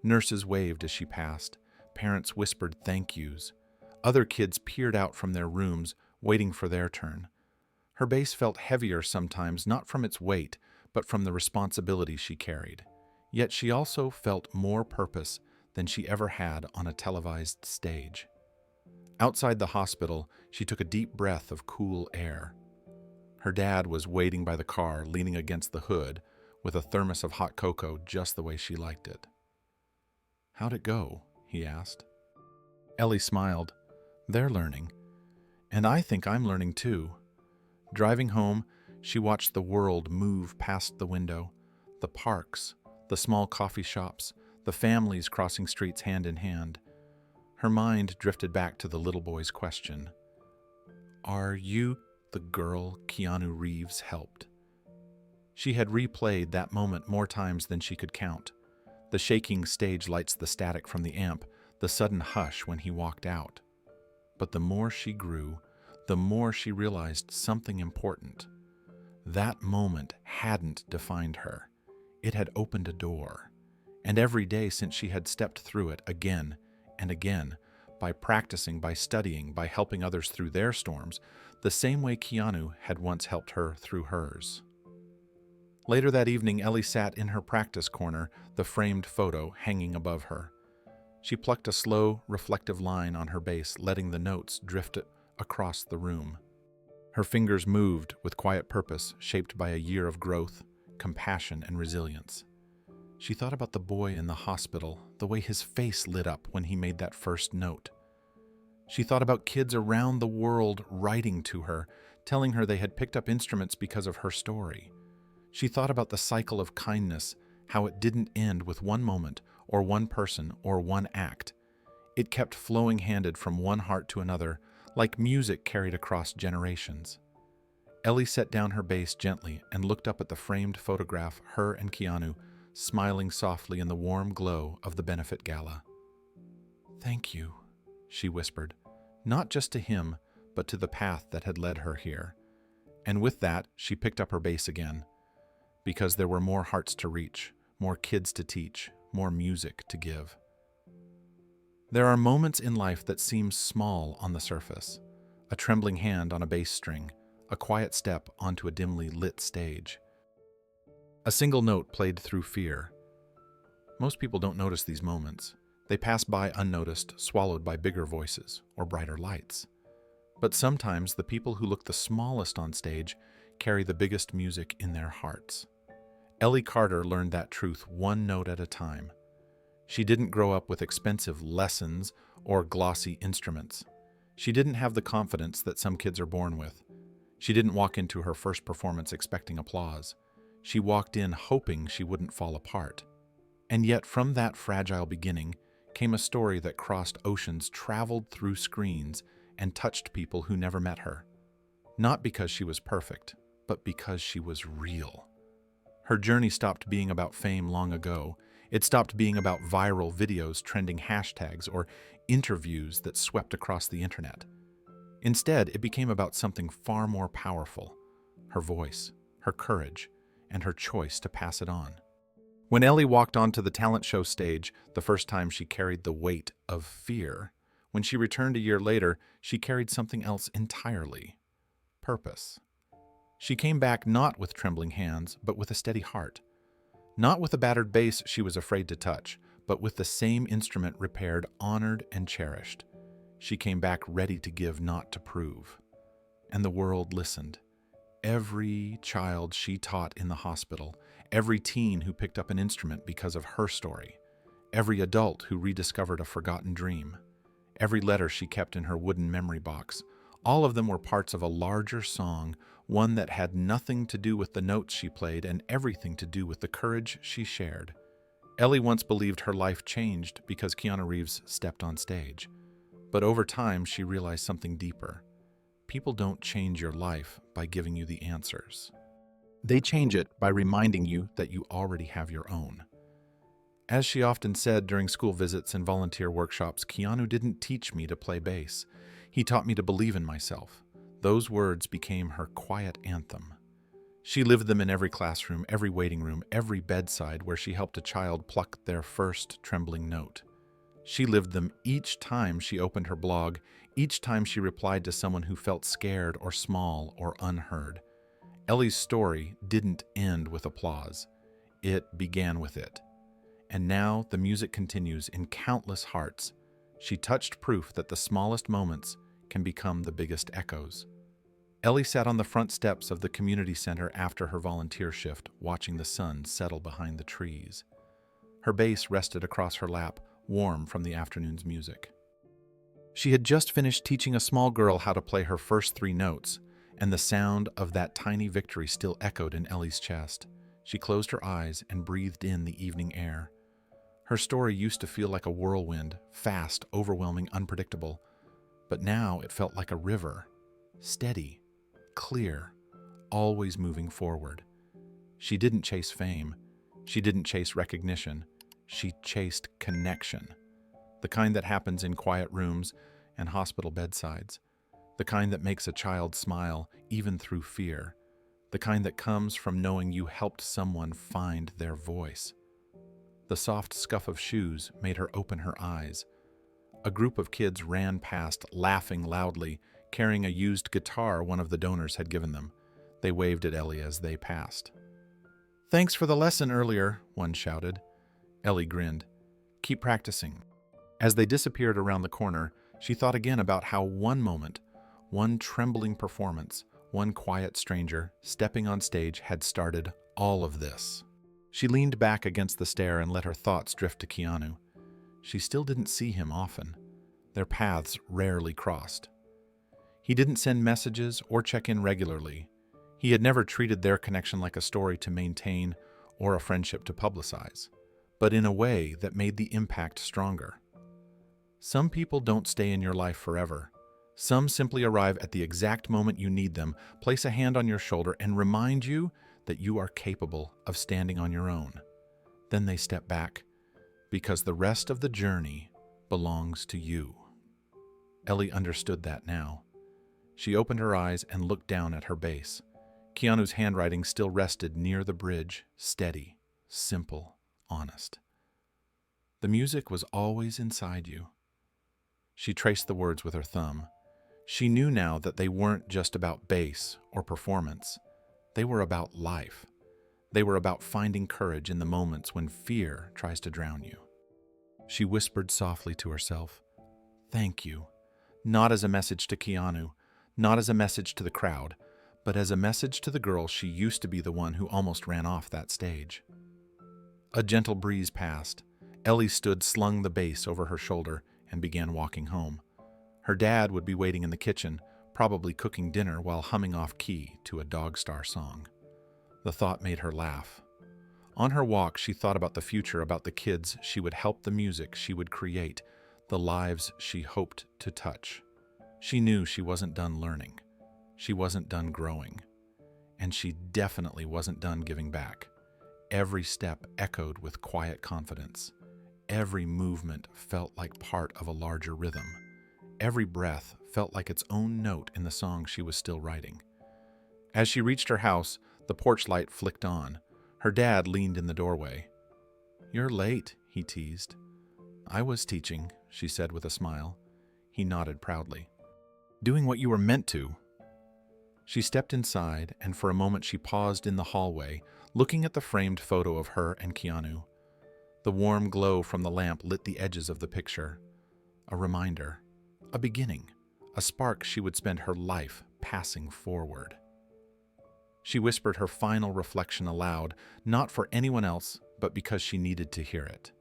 Nurses waved as she passed. Parents whispered thank yous. Other kids peered out from their rooms, waiting for their turn. Her base felt heavier sometimes, not from its weight, but from the responsibility she carried. Yet she also felt more purpose than she ever had on a televised stage. Outside the hospital, she took a deep breath of cool air. Her dad was waiting by the car, leaning against the hood, with a thermos of hot cocoa just the way she liked it. "How'd it go?" he asked. Ellie smiled. "They're learning. And I think I'm learning too." Driving home, she watched the world move past the window. The parks, the small coffee shops, the families crossing streets hand in hand. Her mind drifted back to the little boy's question. "Are you the girl Keanu Reeves helped?" She had replayed that moment more times than she could count. The shaking stage lights, the static from the amp, the sudden hush when he walked out. But the more she grew, the more she realized something important. That moment hadn't defined her. It had opened a door. And every day since she had stepped through it again and again, by practicing, by studying, by helping others through their storms, the same way Keanu had once helped her through hers. Later that evening, Ellie sat in her practice corner, the framed photo hanging above her. She plucked a slow, reflective line on her bass, letting the notes drift across the room. Her fingers moved with quiet purpose, shaped by a year of growth, compassion, and resilience. She thought about the boy in the hospital, the way his face lit up when he made that first note. She thought about kids around the world writing to her, telling her they had picked up instruments because of her story. She thought about the cycle of kindness, how it didn't end with one moment, or one person, or one act. It kept flowing handed from one heart to another, like music carried across generations. Ellie set down her bass gently and looked up at the framed photograph, her and Keanu, smiling softly in the warm glow of the benefit gala. "Thank you," she whispered, not just to him, but to the path that had led her here. And with that, she picked up her bass again, because there were more hearts to reach, more kids to teach, more music to give. There are moments in life that seem small on the surface. A trembling hand on a bass string, a quiet step onto a dimly lit stage. A single note played through fear. Most people don't notice these moments. They pass by unnoticed, swallowed by bigger voices or brighter lights. But sometimes the people who look the smallest on stage carry the biggest music in their hearts. Ellie Carter learned that truth one note at a time. She didn't grow up with expensive lessons or glossy instruments. She didn't have the confidence that some kids are born with. She didn't walk into her first performance expecting applause. She walked in hoping she wouldn't fall apart. And yet from that fragile beginning came a story that crossed oceans, traveled through screens, and touched people who never met her. Not because she was perfect, but because she was real. Her journey stopped being about fame long ago. It stopped being about viral videos, trending hashtags, or interviews that swept across the internet. Instead, it became about something far more powerful: her voice, her courage, and her choice to pass it on. When Ellie walked onto the talent show stage, the first time she carried the weight of fear. When she returned a year later, she carried something else entirely: purpose. She came back not with trembling hands, but with a steady heart. Not with a battered bass she was afraid to touch, but with the same instrument repaired, honored, and cherished. She came back ready to give, not to prove. And the world listened. Every child she taught in the hospital, every teen who picked up an instrument because of her story, every adult who rediscovered a forgotten dream, every letter she kept in her wooden memory box, all of them were parts of a larger song, one that had nothing to do with the notes she played and everything to do with the courage she shared. Ellie once believed her life changed because Keanu Reeves stepped on stage. But over time, she realized something deeper. People don't change your life by giving you the answers. They change it by reminding you that you already have your own. As she often said during school visits and volunteer workshops, Keanu didn't teach me to play bass. He taught me to believe in myself. Those words became her quiet anthem. She lived them in every classroom, every waiting room, every bedside where she helped a child pluck their first trembling note. She lived them each time she opened her blog, each time she replied to someone who felt scared or small or unheard. Ellie's story didn't end with applause. It began with it. And now the music continues in countless hearts. She touched proof that the smallest moments can become the biggest echoes. Ellie sat on the front steps of the community center after her volunteer shift, watching the sun settle behind the trees. Her bass rested across her lap, warm from the afternoon's music. She had just finished teaching a small girl how to play her first 3 notes, and the sound of that tiny victory still echoed in Ellie's chest. She closed her eyes and breathed in the evening air. Her story used to feel like a whirlwind, fast, overwhelming, unpredictable. But now it felt like a river, steady, clear, always moving forward. She didn't chase fame. She didn't chase recognition. She chased connection. The kind that happens in quiet rooms and hospital bedsides. The kind that makes a child smile even through fear. The kind that comes from knowing you helped someone find their voice. The soft scuff of shoes made her open her eyes. A group of kids ran past, laughing loudly, carrying a used guitar one of the donors had given them. They waved at Ellie as they passed. "Thanks for the lesson earlier," one shouted. Ellie grinned. "Keep practicing." As they disappeared around the corner, she thought again about how one moment, one trembling performance, one quiet stranger stepping on stage had started all of this. She leaned back against the stair and let her thoughts drift to Keanu. She still didn't see him often. Their paths rarely crossed. He didn't send messages or check in regularly. He had never treated their connection like a story to maintain or a friendship to publicize, but in a way that made the impact stronger. Some people don't stay in your life forever. Some simply arrive at the exact moment you need them, place a hand on your shoulder, and remind you that you are capable of standing on your own. Then they step back, because the rest of the journey belongs to you. Ellie understood that now. She opened her eyes and looked down at her bass. Keanu's handwriting still rested near the bridge, steady, simple, honest. The music was always inside you. She traced the words with her thumb. She knew now that they weren't just about bass or performance. They were about life. They were about finding courage in the moments when fear tries to drown you. She whispered softly to herself, "Thank you," not as a message to Keanu, not as a message to the crowd, but as a message to the girl she used to be, the one who almost ran off that stage. A gentle breeze passed. Ellie stood, slung the bass over her shoulder, and began walking home. Her dad would be waiting in the kitchen, probably cooking dinner while humming off key to a Dogstar song. The thought made her laugh. On her walk, she thought about the future, about the kids she would help, the music she would create, the lives she hoped to touch. She knew she wasn't done learning. She wasn't done growing. And she definitely wasn't done giving back. Every step echoed with quiet confidence. Every movement felt like part of a larger rhythm. Every breath felt like its own note in the song she was still writing. As she reached her house, the porch light flicked on. Her dad leaned in the doorway. "You're late," he teased. "I was teaching," she said with a smile. He nodded proudly. "Doing what you were meant to." She stepped inside, and for a moment she paused in the hallway, looking at the framed photo of her and Keanu. The warm glow from the lamp lit the edges of the picture. A reminder, a beginning, a spark she would spend her life passing forward. She whispered her final reflection aloud, not for anyone else, but because she needed to hear it.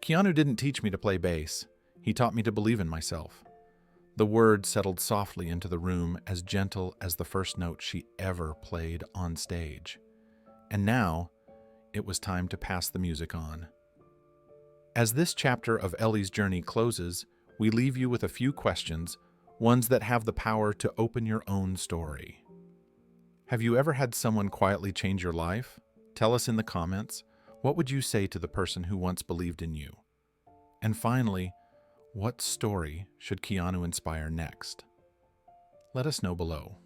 "Keanu didn't teach me to play bass. He taught me to believe in myself." The word settled softly into the room, as gentle as the first note she ever played on stage. And now, it was time to pass the music on. As this chapter of Ellie's journey closes, we leave you with a few questions, ones that have the power to open your own story. Have you ever had someone quietly change your life? Tell us in the comments. What would you say to the person who once believed in you? And finally, what story should Keanu inspire next? Let us know below.